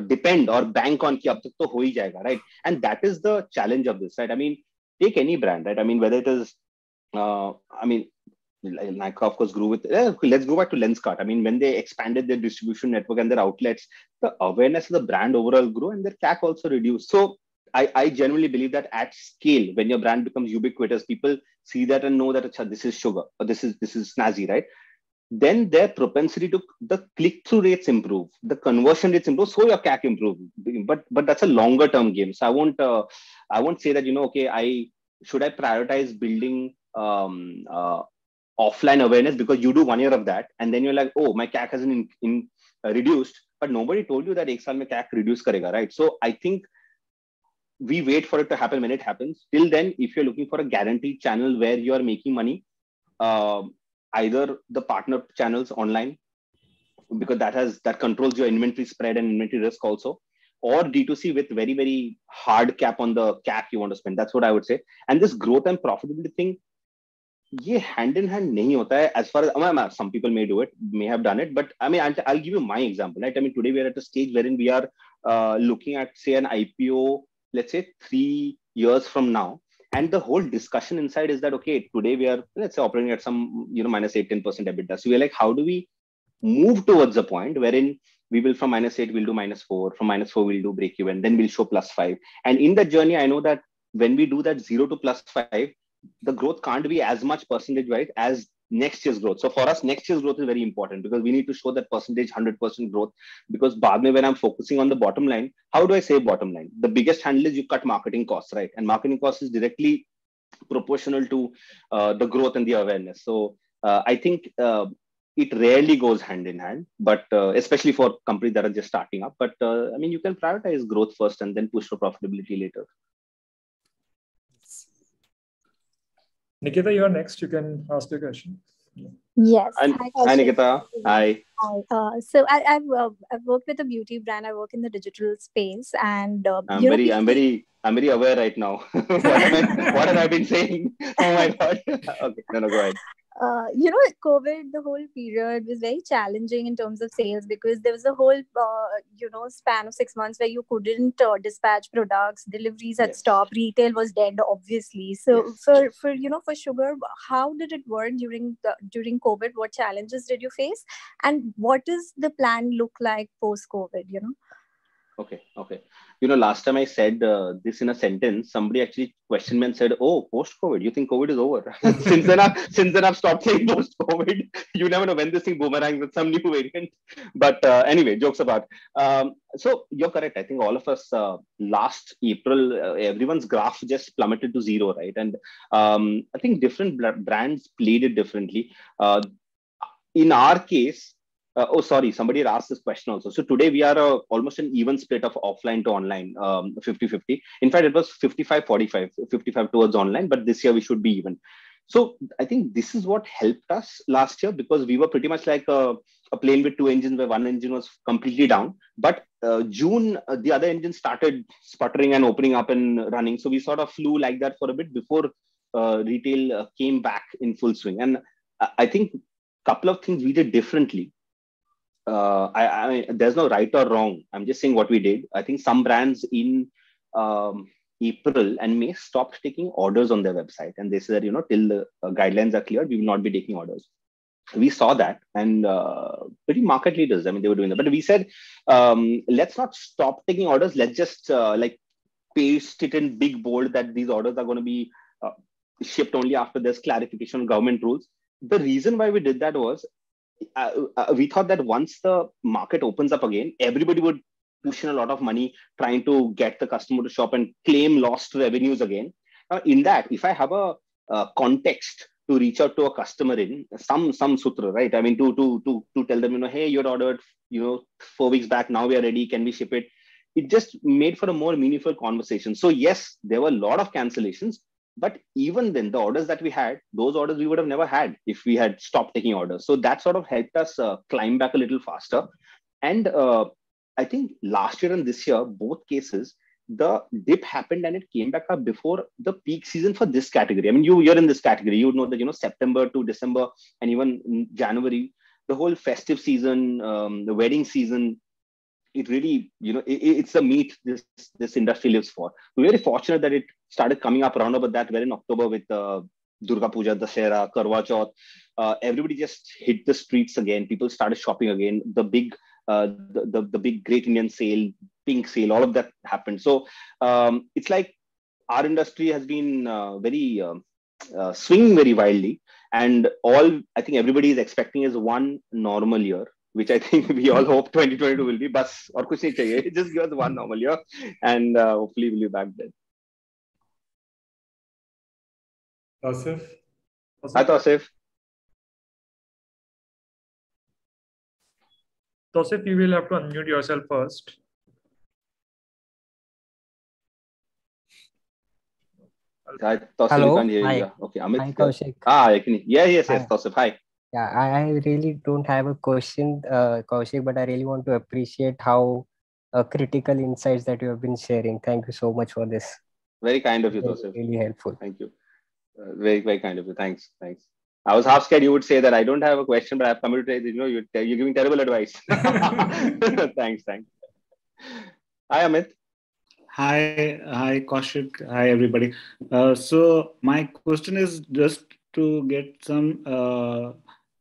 Speaker 2: depend or bank on ki ab tak to ho hi jayega, right? And that is the challenge of this, right? Take any brand, right? Whether it is Nykaa, of course, grew with let's go back to Lenskart. When they expanded their distribution network and their outlets, the awareness of the brand overall grew and their CAC also reduced. So I genuinely believe that at scale, when your brand becomes ubiquitous, people see that and know that this is Sugar or this is Snazzy, right? then their propensity to the click-through rates improve, the conversion rates improve, so your CAC improve. But that's a longer term game. So I won't say that, okay, I prioritize building offline awareness because you do 1 year of that, and then you're like, oh, my CAC hasn't reduced, but nobody told you that ek saal mein CAC reduce karega, right? So I think we wait for it to happen when it happens. Till then, if you're looking for a guaranteed channel where you are making money, either the partner channels online, because that controls your inventory spread and inventory risk also, or D2C with very, very hard cap on the CAC you want to spend. That's what I would say. And this growth and profitability thing, ये hand in hand नहीं होता है, as far as some people may have done it, but I mean, I'll give you my example, right? I mean, today we are at a stage wherein we are looking at, say, an IPO, let's say 3 years from now. And the whole discussion inside is that, okay, today we are, let's say, operating at some, -8, 10% EBITDA. So we're like, how do we move towards a point wherein we will from -8, we'll do -4, from -4, we'll do break even, then we'll show +5. And in that journey, I know that when we do that 0 to +5, the growth can't be as much percentage, right, as next year's growth. So for us, next year's growth is very important because we need to show that percentage, 100% growth. Because when I'm focusing on the bottom line, how do I say bottom line? The biggest handle is you cut marketing costs, right? And marketing costs is directly proportional to the growth and the awareness. So I think it rarely goes hand in hand, but especially for companies that are just starting up. But I mean, you can prioritize growth first and then push for profitability later.
Speaker 4: Nikita, you're next. You can ask your question.
Speaker 7: Yes.
Speaker 2: Hi, Nikita. Hi.
Speaker 7: So I've worked with a beauty brand. I work in the digital space, and
Speaker 2: I'm very aware right now. what have I been saying? Oh my God. Okay, no, go ahead.
Speaker 7: COVID, the whole period was very challenging in terms of sales because there was a whole, span of 6 months where you couldn't dispatch products, deliveries had stopped, retail was dead, obviously. So for Sugar, how did it work during COVID? What challenges did you face? And what does the plan look like post-COVID,
Speaker 2: Okay. Last time I said this in a sentence, somebody actually questioned me and said, oh, post-COVID, you think COVID is over? since then I've stopped saying post-COVID. You never know when this thing boomerangs with some new variant. But anyway, jokes apart. So you're correct. I think all of us, last April, everyone's graph just plummeted to 0, right? And I think different brands played it differently. In our case, somebody had asked this question also. So today we are almost an even split of offline to online, 50-50. In fact, it was 55-45, 55 towards online, but this year we should be even. So I think this is what helped us last year because we were pretty much like a plane with 2 engines where one engine was completely down. But June, the other engine started sputtering and opening up and running. So we sort of flew like that for a bit before retail came back in full swing. And I think a couple of things we did differently. I mean, there's no right or wrong. I'm just saying what we did. I think some brands in April and May stopped taking orders on their website. And they said, till the guidelines are clear, we will not be taking orders. We saw that and pretty market leaders, I mean, they were doing that. But we said, let's not stop taking orders. Let's just paste it in big bold that these orders are going to be shipped only after there's clarification on government rules. The reason why we did that was, we thought that once the market opens up again, everybody would push in a lot of money trying to get the customer to shop and claim lost revenues again. In that, if I have a context to reach out to a customer in some sutra, right? I mean, to tell them, hey, you had ordered, 4 weeks back, now we are ready, can we ship it? It just made for a more meaningful conversation. So yes, there were a lot of cancellations. But even then, the orders that we had, those orders we would have never had if we had stopped taking orders. So that sort of helped us climb back a little faster. And I think last year and this year, both cases, the dip happened and it came back up before the peak season for this category. I mean, you're in this category. You would know that, September to December and even January, the whole festive season, the wedding season, it really, it's the meat this industry lives for. We're very fortunate that it started coming up around about that, where in October with Durga Puja, Dussehra, Karwa Chauth, everybody just hit the streets again. People started shopping again. The big Great Indian Sale, Pink Sale, all of that happened. So it's like our industry has been very swinging very wildly. And all I think everybody is expecting is one normal year, which I think we all hope 2022 will be. Bas aur kuch nahi chahiye. Just give us one normal year, and hopefully we'll be back then.
Speaker 1: Tausif?
Speaker 2: Hi, Tausif.
Speaker 4: Tausif, you will have to unmute yourself first.
Speaker 2: Hi, Tausif.
Speaker 8: Hello.
Speaker 2: Can't hear
Speaker 8: Hi.
Speaker 2: you. Okay, Amit.
Speaker 8: Hi, Kaushik.
Speaker 2: I can. Yes,
Speaker 8: Hi.
Speaker 2: Tausif. Hi.
Speaker 8: Yeah, I really don't have a question, Kaushik, but I really want to appreciate how critical insights that you have been sharing. Thank you so much for this.
Speaker 2: Very kind of you, Tausif.
Speaker 8: Really helpful.
Speaker 2: Thank you. Very, very kind of you. Thanks. I was half scared you would say that I don't have a question, but I've come to say, you're giving terrible advice. Thanks. Hi, Amit.
Speaker 9: Hi, Kaushik. Hi, everybody. So my question is just to get some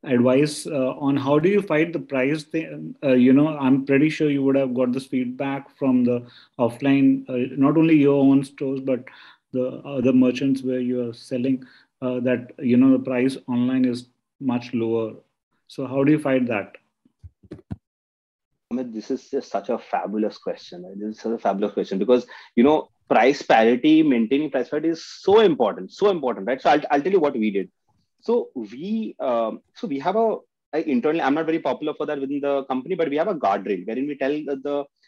Speaker 9: advice on how do you fight the price thing? I'm pretty sure you would have got this feedback from the offline, not only your own stores, but the other merchants where you are selling that, the price online is much lower. So how do you fight that?
Speaker 2: This is just such a fabulous question. Right? This is such a fabulous question because, price parity, maintaining price parity is so important, right? So I'll tell you what we did. So we have internally, I'm not very popular for that within the company, but we have a guardrail wherein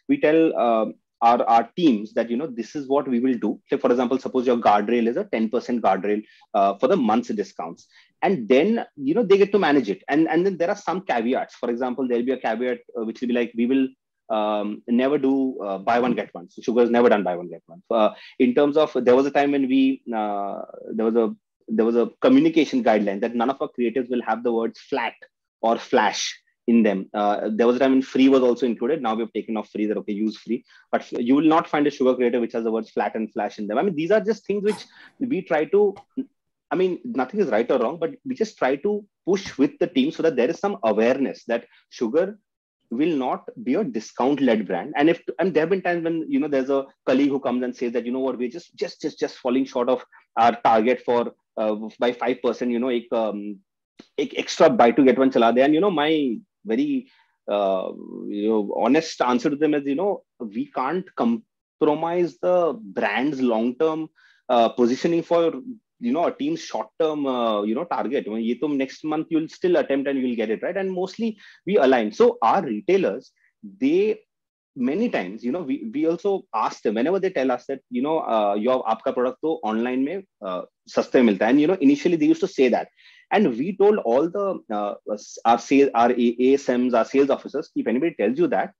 Speaker 2: we tell our teams that, this is what we will do. Like, for example, suppose your guardrail is a 10% guardrail for the month's discounts. And then, they get to manage it. And then there are some caveats. For example, there'll be a caveat which will be like, we will never do buy one, get one. So Sugar has never done buy one, get one. In terms of, there was a time when there was a communication guideline that none of our creatives will have the words flat or flash in them. There was a time when free was also included. Now we've taken off free, that okay, use free. But you will not find a Sugar creative which has the words flat and flash in them. I mean, these are just things which we try to, nothing is right or wrong, but we just try to push with the team so that there is some awareness that Sugar will not be a discount-led brand. And there have been times when, there's a colleague who comes and says that, what, we're just falling short of our target for by 5%, extra buy to get one chala de. And my very honest answer to them is, we can't compromise the brand's long-term positioning for a team's short-term target. Next month you'll still attempt and you'll get it right. And mostly we align. So our retailers, they many times, we also ask them whenever they tell us that your aapka product to online mein saste milta hai. And initially they used to say that, and we told all the our ASMs, our sales officers, if anybody tells you that,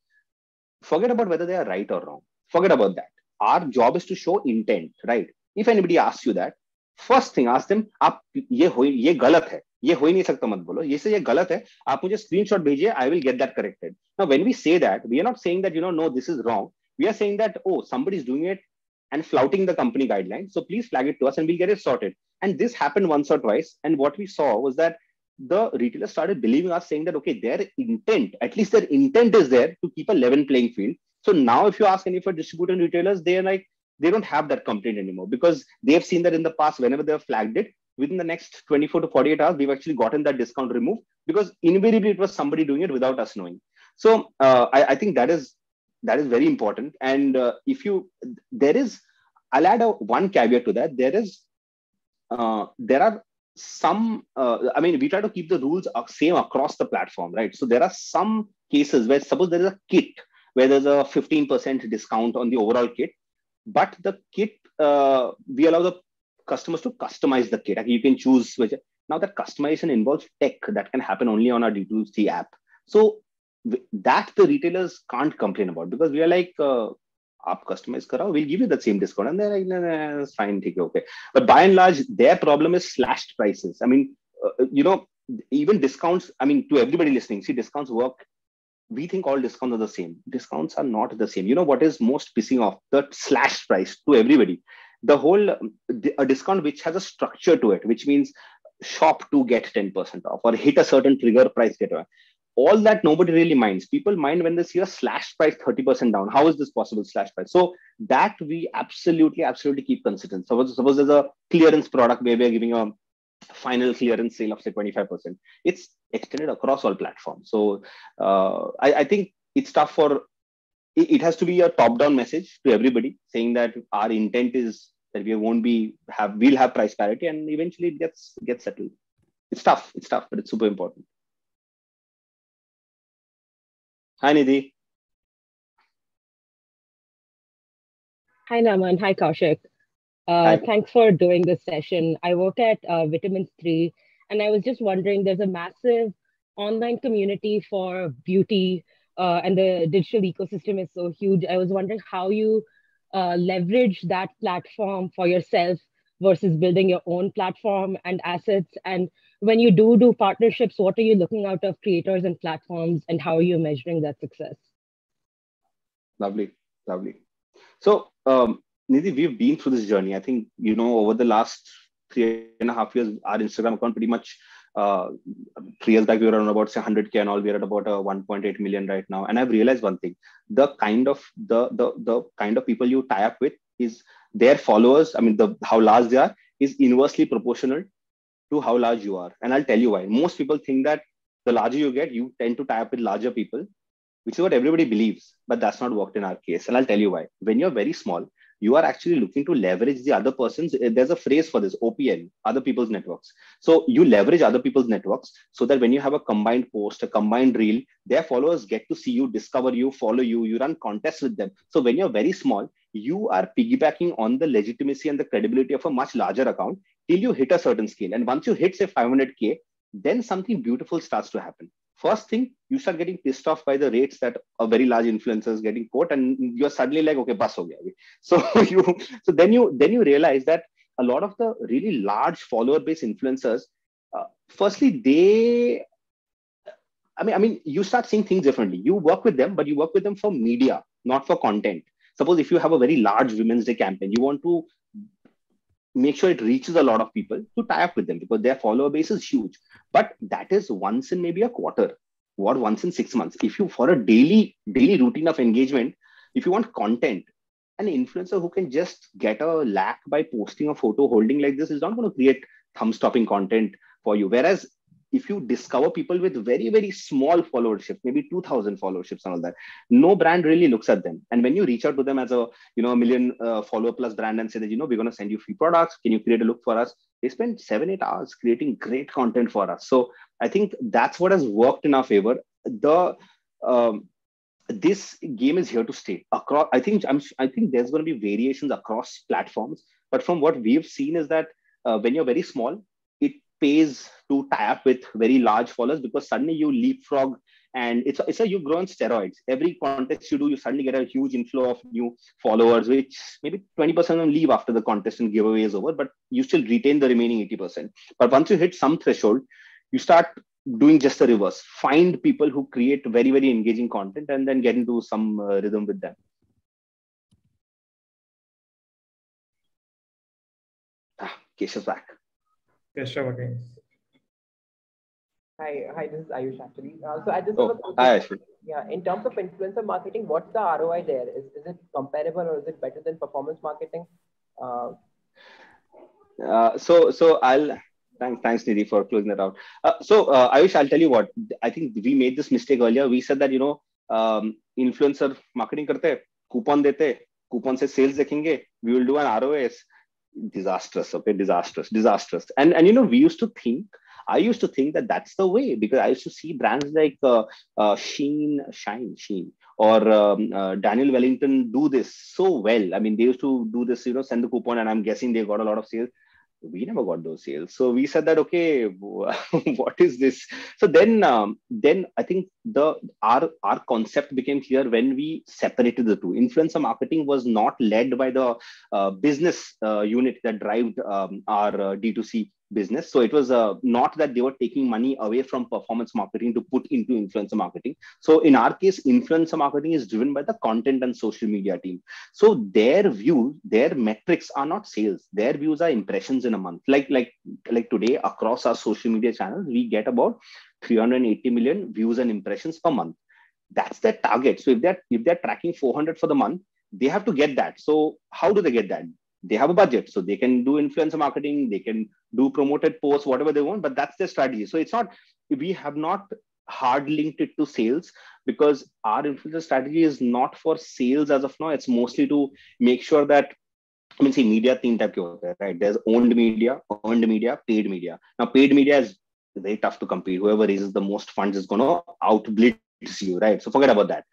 Speaker 2: forget about whether they are right or wrong. Forget about that. Our job is to show intent, right? If anybody asks you that, first thing, ask them, आप ये गलत है, ये हो ही नहीं सकता मत बोलो, ये से ये गलत है, आप मुझे screenshot भेजिए, I will get that corrected. Now, when we say that, we are not saying that, no, this is wrong. We are saying that, oh, somebody is doing it and flouting the company guidelines. So please flag it to us and we'll get it sorted. And this happened once or twice. And what we saw was that the retailers started believing us, saying that, okay, their intent, at least their intent is there to keep a level playing field. So now if you ask any of our distributor and retailers, they are like, they don't have that complaint anymore because they have seen that in the past, whenever they have flagged it, within the next 24 to 48 hours, we've actually gotten that discount removed because invariably it was somebody doing it without us knowing. So I think that is very important. And I'll add one caveat to that. There are some, we try to keep the rules same across the platform, right? So there are some cases where suppose there is a kit where there's a 15% discount on the overall kit, but the kit, we allow the customers to customize the kit. You can choose which. Now that customization involves tech that can happen only on our D2C app. So that the retailers can't complain about because we are like, aap customize karao, we'll give you the same discount. And they're like, no, it's fine, okay. But by and large, their problem is slashed prices. Even discounts, to everybody listening, see, discounts work. We think all discounts are the same. Discounts are not the same. What is most pissing off? The slashed price to everybody. The whole, a discount which has a structure to it, which means shop to get 10% off or hit a certain trigger price, get away. all that nobody really minds. People mind when they see a slash price 30% down. How is this possible, slash price? So that we absolutely keep considering. Suppose there's a clearance product where we're giving a final clearance sale of say 25%. It's extended across all platforms. So I think it's tough for, it has to be a top-down message to everybody saying that our intent is that we'll have price parity, and eventually it gets settled. It's tough, but it's super important. Hi, Nidhi.
Speaker 10: Hi, Naman. Hi, Kaushik. Thanks for doing this session. I work at Vitamins 3, and I was just wondering, there's a massive online community for beauty, and the digital ecosystem is so huge. I was wondering how you leverage that platform for yourself versus building your own platform and assets. And when you do partnerships, what are you looking out of creators and platforms, and how are you measuring that success?
Speaker 2: Lovely. So, Nidhi, we've been through this journey. I think, over the last 3.5 years, our Instagram account pretty much, 3 years back, we were around about say 100K and all. We're at about 1.8 million right now. And I've realized one thing: the kind of people you tie up with is their followers. I mean, how large they are is inversely proportional to how large you are. And I'll tell you why. Most people think that the larger you get, you tend to tie up with larger people, which is what everybody believes, but that's not worked in our case. And I'll tell you why. When you're very small, you are actually looking to leverage the other person's, there's a phrase for this, OPN, other people's networks. So you leverage other people's networks so that when you have a combined post, a combined reel, their followers get to see you, discover you, follow you, you run contests with them. So when you're very small, you are piggybacking on the legitimacy and the credibility of a much larger account till you hit a certain scale. And once you hit say 500K, then something beautiful starts to happen. First thing, you start getting pissed off by the rates that a very large influencer is getting quote, and you're suddenly like, okay, bus ho gaya. So then you realize that a lot of the really large follower base influencers, firstly, you start seeing things differently. You work with them, but you work with them for media, not for content. Suppose if you have a very large Women's Day campaign, you want to make sure it reaches a lot of people to tie up with them because their follower base is huge. But that is once in maybe a quarter or once in 6 months. If you, for a daily routine of engagement, if you want content, an influencer who can just get a lakh by posting a photo holding like this is not going to create thumb-stopping content for you. Whereas if you discover people with very, very small followership, maybe 2,000 followerships and all that, no brand really looks at them. And when you reach out to them as a, a million follower plus brand and say that, we're going to send you free products, can you create a look for us? They spend 7-8 hours creating great content for us. So I think that's what has worked in our favor. This game is here to stay. Across, I think there's going to be variations across platforms. But from what we've seen is that when you're very small, it pays to tie up with very large followers because suddenly you leapfrog and you grow on steroids. Every contest you do, you suddenly get a huge inflow of new followers, which maybe 20% of them leave after the contest and giveaway is over, but you still retain the remaining 80%. But once you hit some threshold, you start doing just the reverse. Find people who create very, very engaging content and then get into some rhythm with them. Keshav's back.
Speaker 4: Keshav again.
Speaker 11: Hi, this is Ayush actually. So I just have a question. Yeah, in terms of influencer marketing, what's the ROI there? Is it comparable or is it better than performance marketing?
Speaker 2: Thanks Nidhi for closing that out. Ayush, I'll tell you what, I think we made this mistake earlier. We said that, influencer marketing karte, coupon dete, coupon se sales dekhenge, we will do an ROAS. Disastrous. And I used to think that that's the way because I used to see brands like Shein or Daniel Wellington do this so well. I mean, they used to do this, send the coupon, and I'm guessing they got a lot of sales. We never got those sales. So we said that, okay, what is this? So then I think our concept became clear when we separated the two. Influencer marketing was not led by the business unit that drives our D2C business. So it was not that they were taking money away from performance marketing to put into influencer marketing. So in our case, influencer marketing is driven by the content and social media team. So their metrics are not sales. Their views are impressions in a month. Like today across our social media channels, we get about 380 million views and impressions per month. That's their target. So if they're tracking 400 for the month, they have to get that. So how do they get that? They have a budget, so they can do influencer marketing, they can do promoted posts, whatever they want, but that's their strategy. So it's not, we have not hard linked it to sales, because our influencer strategy is not for sales as of now. It's mostly to make sure that, I mean, see, media तीन type के होते हैं, right? There's owned media, earned media, paid media. Now, paid media is very tough to compete. Whoever raises the most funds is going to outblitz you, right? So forget about that.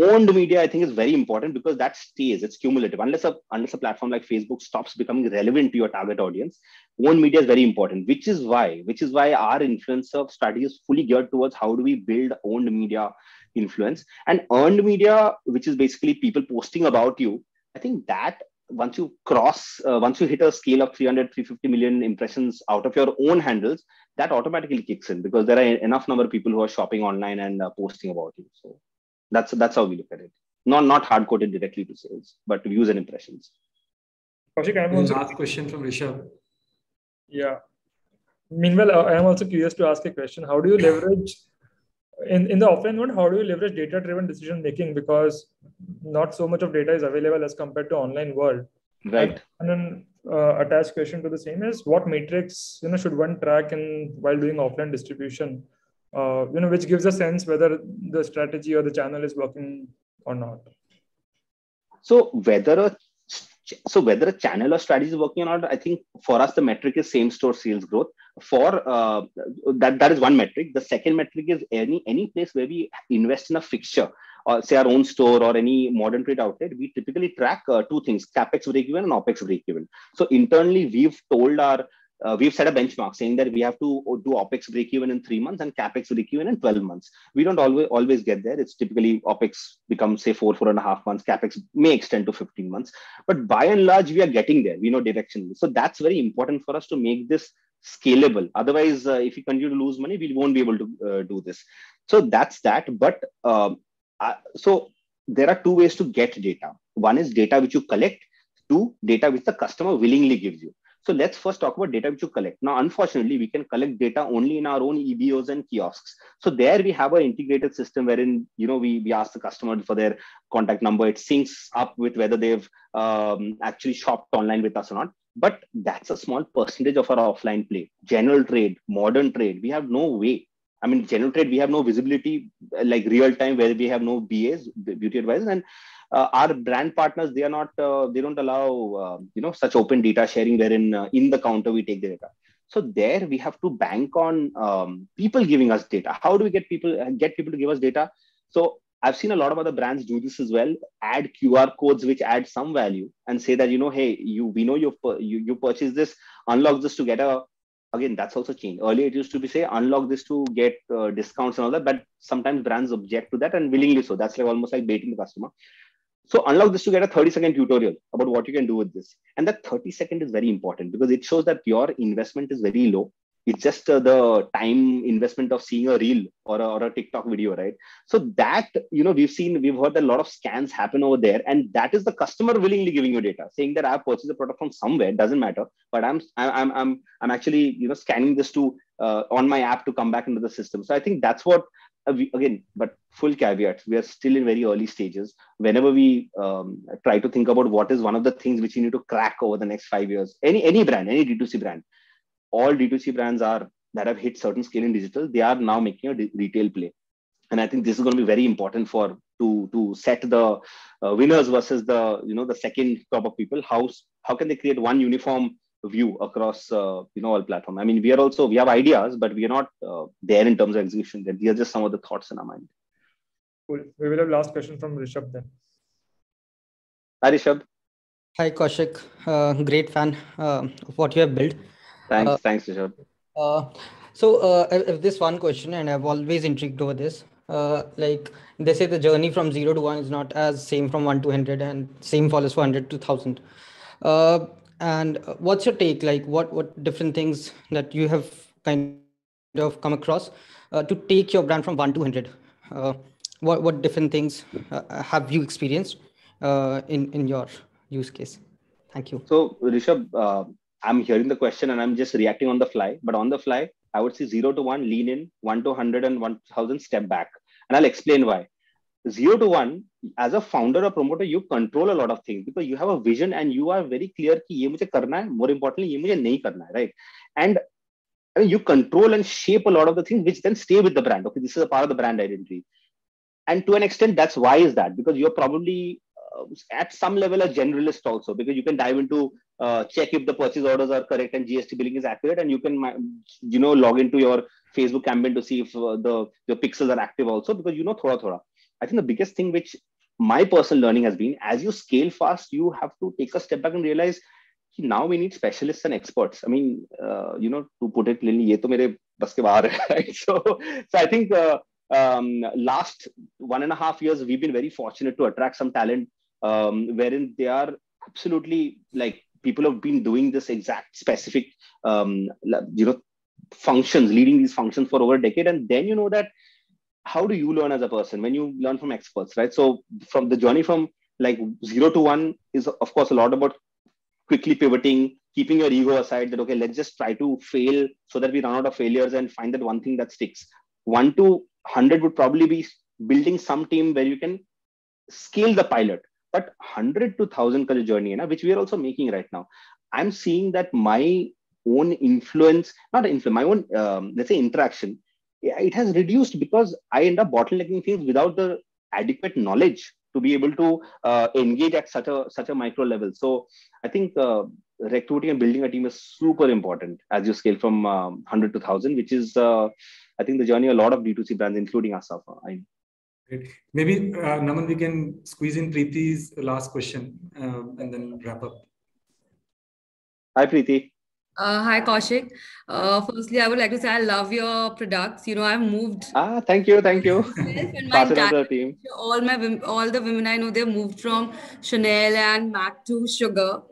Speaker 2: Owned media, I think, is very important, because that stays, it's cumulative. Unless a platform like Facebook stops becoming relevant to your target audience, owned media is very important, which is why our influencer strategy is fully geared towards how do we build owned media influence. And earned media, which is basically people posting about you, I think that once you hit a scale of 300-350 million impressions out of your own handles, that automatically kicks in, because there are enough number of people who are shopping online and posting about you. So that's how we look at it. Not hard coded directly to sales, but views and impressions.
Speaker 1: Kaushik, I have also last question from Rishabh.
Speaker 4: Yeah. Meanwhile, I am also curious to ask a question. How do you leverage in the offline world? How do you leverage data-driven decision making? Because not so much of data is available as compared to online world.
Speaker 2: Right.
Speaker 4: And then attached question to the same is, what metrics should one track while doing offline distribution? Which gives a sense whether the strategy or the channel is working or not.
Speaker 2: So whether a channel or strategy is working or not, I think for us the metric is same store sales growth. For that is one metric. The second metric is any place where we invest in a fixture, or say our own store or any modern trade outlet. We typically track two things: capex breakeven and opex breakeven. So internally, we've set a benchmark saying that we have to do OPEX break-even in 3 months and CAPEX break-even in 12 months. We don't always get there. It's typically OPEX becomes, say, 4.5 months. CAPEX may extend to 15 months. But by and large, we are getting there. We know directionally. So that's very important for us to make this scalable. Otherwise, if we continue to lose money, we won't be able to do this. So that's that. But so there are two ways to get data. One is data which you collect. Two, data which the customer willingly gives you. So let's first talk about data which you collect. Now, unfortunately, we can collect data only in our own EBOs and kiosks. So there we have an integrated system wherein, we ask the customer for their contact number. It syncs up with whether they've actually shopped online with us or not. But that's a small percentage of our offline play. General trade, modern trade, we have no way. I mean, general trade, we have no visibility like real time, where we have no BAs, beauty advisors, and our brand partners, they don't allow, such open data sharing wherein in the counter we take the data. So there we have to bank on people giving us data. How do we get people to give us data? So I've seen a lot of other brands do this as well. Add QR codes which add some value and say that, hey, we know you purchased this, unlock this to get again, that's also changed. Earlier it used to be say, unlock this to get discounts and all that, but sometimes brands object to that, and willingly so. That's like almost like baiting the customer. So unlock this to get a 30-second tutorial about what you can do with this. And that 30-second is very important because it shows that your investment is very low. It's just the time investment of seeing a reel or a TikTok video, right? So that, we've heard a lot of scans happen over there, and that is the customer willingly giving you data, saying that I've purchased a product from somewhere, doesn't matter, but I'm actually, scanning this to on my app to come back into the system. So I think that's what, again, but full caveat, we are still in very early stages. Whenever we try to think about what is one of the things which you need to crack over the next 5 years, any brand, any D2C brand, all D2C brands that have hit certain scale in digital, they are now making a retail play. And I think this is going to be very important to set the winners versus the second crop of people. How can they create one uniform view across all platforms? I mean, we have ideas, but we are not there in terms of execution. These are just some of the thoughts in our mind.
Speaker 4: Cool. We will have last question from Rishabh then.
Speaker 2: Hi, Rishabh.
Speaker 12: Hi, Kaushik. Great fan of what you have built.
Speaker 2: Thanks, Rishabh.
Speaker 12: So this one question, and I've always intrigued over this. Like they say, the journey from 0 to 1 is not as same from 1 to 100, and same follows for 100 to 1000. And what's your take? Like, what different things that you have kind of come across to take your brand from 1 to 100? What different things have you experienced in your use case? Thank you.
Speaker 2: So, Rishabh, I'm hearing the question and I'm just reacting on the fly. But on the fly, I would say 0 to 1, lean in, 1 to 100 and 1000, step back. And I'll explain why. 0 to 1, as a founder or promoter, you control a lot of things because you have a vision and you are very clear कि ये मुझे करना है, more importantly, ये मुझे नहीं करना है, right? And I mean, you control and shape a lot of the things which then stay with the brand. Okay, this is a part of the brand identity. And to an extent, that's why is that? Because you're probably at some level a generalist also, because you can dive into check if the purchase orders are correct and GST billing is accurate, and you can log into your Facebook campaign to see if the pixels are active also, because thoda. I think the biggest thing which my personal learning has been, as you scale fast, you have to take a step back and realize now we need specialists and experts. I mean, to put it plainly, ye to mere bas ke bahar hai, right? So I think last 1.5 years, we've been very fortunate to attract some talent wherein they are absolutely like people have been doing this exact specific, functions, leading these functions for over a decade. And then you know that how do you learn as a person when you learn from experts, right? So from the journey from like 0 to 1 is of course a lot about quickly pivoting, keeping your ego aside that, okay, let's just try to fail so that we run out of failures and find that one thing that sticks. 1 to 100 would probably be building some team where you can scale the pilot. But 100 to 1000 ka journey, which we are also making right now, I'm seeing that my own influence, my own, let's say interaction, it has reduced because I end up bottlenecking things without the adequate knowledge to be able to engage at such a micro level. So I think recruiting and building a team is super important as you scale from 100 to 1000, which is, I think, the journey a lot of D2C brands, including us, are.
Speaker 1: Maybe, Naman, we can squeeze in Preeti's last question and then wrap up.
Speaker 2: Hi, Preeti.
Speaker 13: Hi, Kaushik. Firstly, I would like to say I love your products. I've moved.
Speaker 2: Thank you. Pass it on to the team.
Speaker 13: All the women I know, they've moved from Chanel and MAC to Sugar.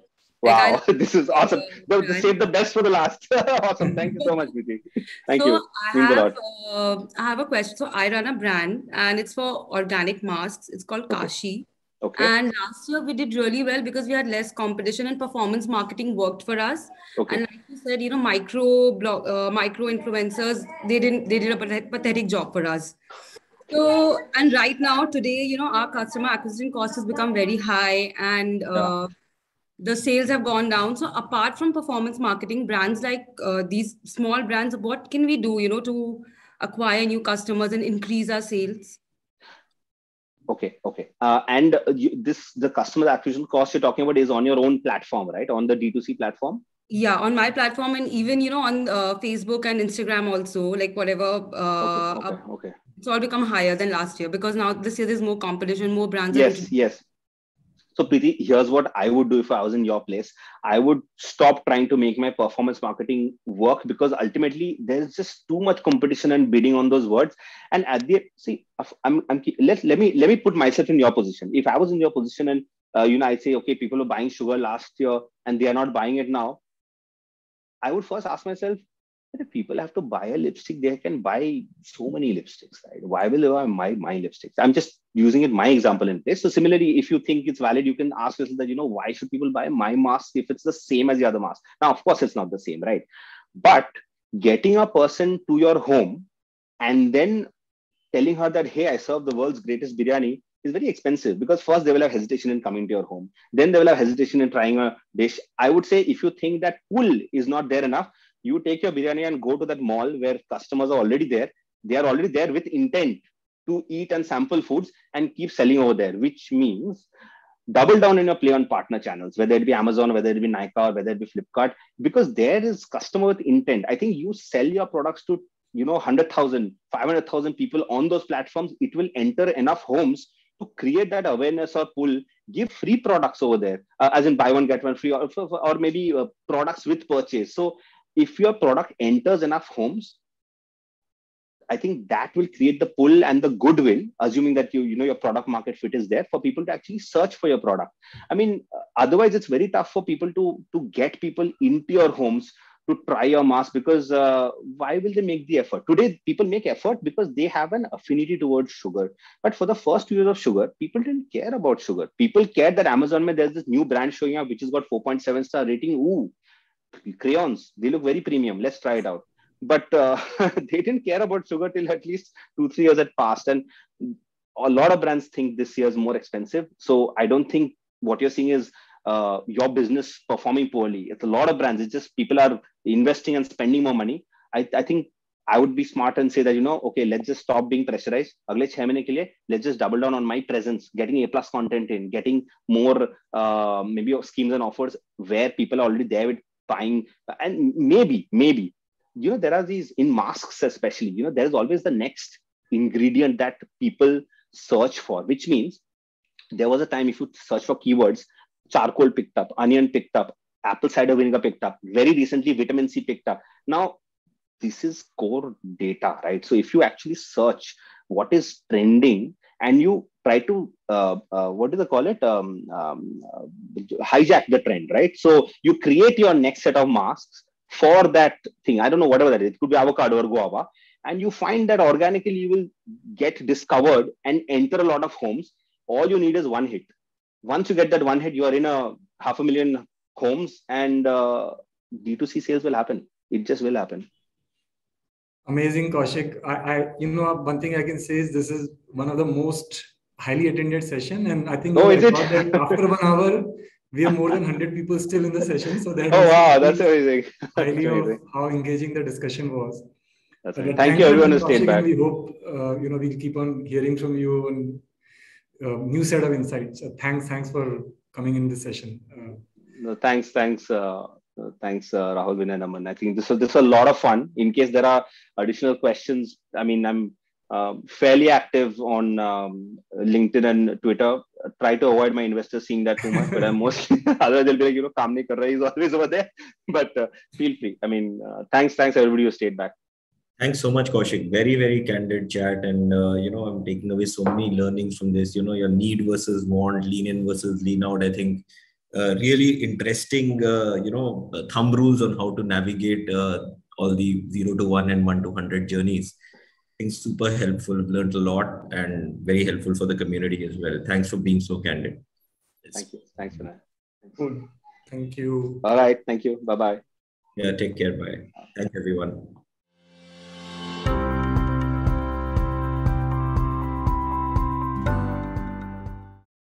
Speaker 2: Wow, this is awesome. Save the best for the last. Awesome. Thank you so much, Preeti. Thank you.
Speaker 13: I have a question. So I run a brand and it's for organic masks. It's called Kashi.
Speaker 2: Okay.
Speaker 13: And last year we did really well because we had less competition and performance marketing worked for us.
Speaker 2: Okay.
Speaker 13: And like you said, micro influencers, they did a pathetic job for us. So, and right now today, our customer acquisition cost has become very high and the sales have gone down. So apart from performance marketing, brands like these small brands, what can we do, to acquire new customers and increase our sales?
Speaker 2: Okay. And the customer acquisition cost you're talking about is on your own platform, right? On the D2C platform?
Speaker 13: Yeah, on my platform and even, on Facebook and Instagram also, like whatever.
Speaker 2: Okay.
Speaker 13: It's all become higher than last year because now this year there's more competition, more brands.
Speaker 2: Yes. So Preeti, here's what I would do if I was in your place. I would stop trying to make my performance marketing work because ultimately there's just too much competition and bidding on those words. And at the let me put myself in your position. If I was in your position and I say, okay, people were buying sugar last year and they are not buying it now, I would first ask myself, if people have to buy a lipstick, they can buy so many lipsticks, right? Why will they buy my lipsticks? I'm just using it my example in place. So similarly, if you think it's valid, you can ask yourself that, why should people buy my mask if it's the same as the other mask? Now, of course, it's not the same, right? But getting a person to your home and then telling her that, hey, I serve the world's greatest biryani is very expensive because first they will have hesitation in coming to your home. Then they will have hesitation in trying a dish. I would say if you think that pull is not there enough, you take your biryani and go to that mall where customers are already there. They are already there with intent to eat and sample foods and keep selling over there, which means double down in your play on partner channels, whether it be Amazon, whether it be Nykaa, or whether it be Flipkart, because there is customer with intent. I think you sell your products to 100,000, 500,000 people on those platforms. It will enter enough homes to create that awareness or pull. Give free products over there, as in buy one get one free, or maybe products with purchase. So if your product enters enough homes, I think that will create the pull and the goodwill, assuming that your product market fit is there for people to actually search for your product. I mean, otherwise it's very tough for people to get people into your homes to try your mask because why will they make the effort? Today, people make effort because they have an affinity towards sugar. But for the first 2 years of sugar, people didn't care about sugar. People cared that Amazon, there's this new brand showing up, which has got 4.7 star rating. Ooh, crayons, they look very premium. Let's try it out. but they didn't care about sugar till at least 2-3 years had passed. And a lot of brands think this year is more expensive. So I don't think what you're seeing is your business performing poorly. It's a lot of brands. It's just people are investing and spending more money. I think I would be smart and say that, okay, let's just stop being pressurized. Agle 6 mahine ke liye, let's just double down on my presence, getting A+ content in, getting more maybe schemes and offers where people are already there with buying. And maybe, there are these in masks especially, there is always the next ingredient that people search for, which means there was a time if you search for keywords, charcoal picked up, onion picked up, apple cider vinegar picked up, very recently vitamin C picked up. Now, this is core data, right? So if you actually search what is trending and you try to, what do they call it? Hijack the trend, right? So you create your next set of masks for that thing. I don't know, whatever that is. It could be avocado or guava. And you find that organically you will get discovered and enter a lot of homes. All you need is one hit. Once you get that one hit, you are in 500,000 homes and D2C sales will happen. It just will happen.
Speaker 1: Amazing, Kaushik. One thing I can say is this is one of the most highly attended session, and I think that after 1 hour we have more than 100 people still in the session. So that
Speaker 2: that's amazing.
Speaker 1: Highly of how engaging the discussion was.
Speaker 2: Thank you everyone who stayed back.
Speaker 1: We hope we'll keep on hearing from you and new set of insights. Thanks for coming in this session.
Speaker 2: Thanks, Rahul, Vinay, Naman. I think this was a lot of fun. In case there are additional questions, I mean, I'm fairly active on LinkedIn and Twitter. Try to avoid my investors seeing that too much, but I'm mostly, otherwise they'll be like, kaam nahi kar raha, he's always over there. But feel free. I mean, thanks everybody who stayed back.
Speaker 3: Thanks so much, Kaushik. Very, very candid chat. And, I'm taking away so many learnings from this, your need versus want, lean in versus lean out. I think really interesting, thumb rules on how to navigate all the 0 to 1 and 1 to 100 journeys. I think super helpful. Learned a lot and very helpful for the community as well. Thanks for being so candid.
Speaker 2: Thank you. Thanks for that.
Speaker 1: Cool. Thank you.
Speaker 2: All right. Thank you. Bye-bye.
Speaker 3: Yeah, take care. Bye. Thanks, everyone.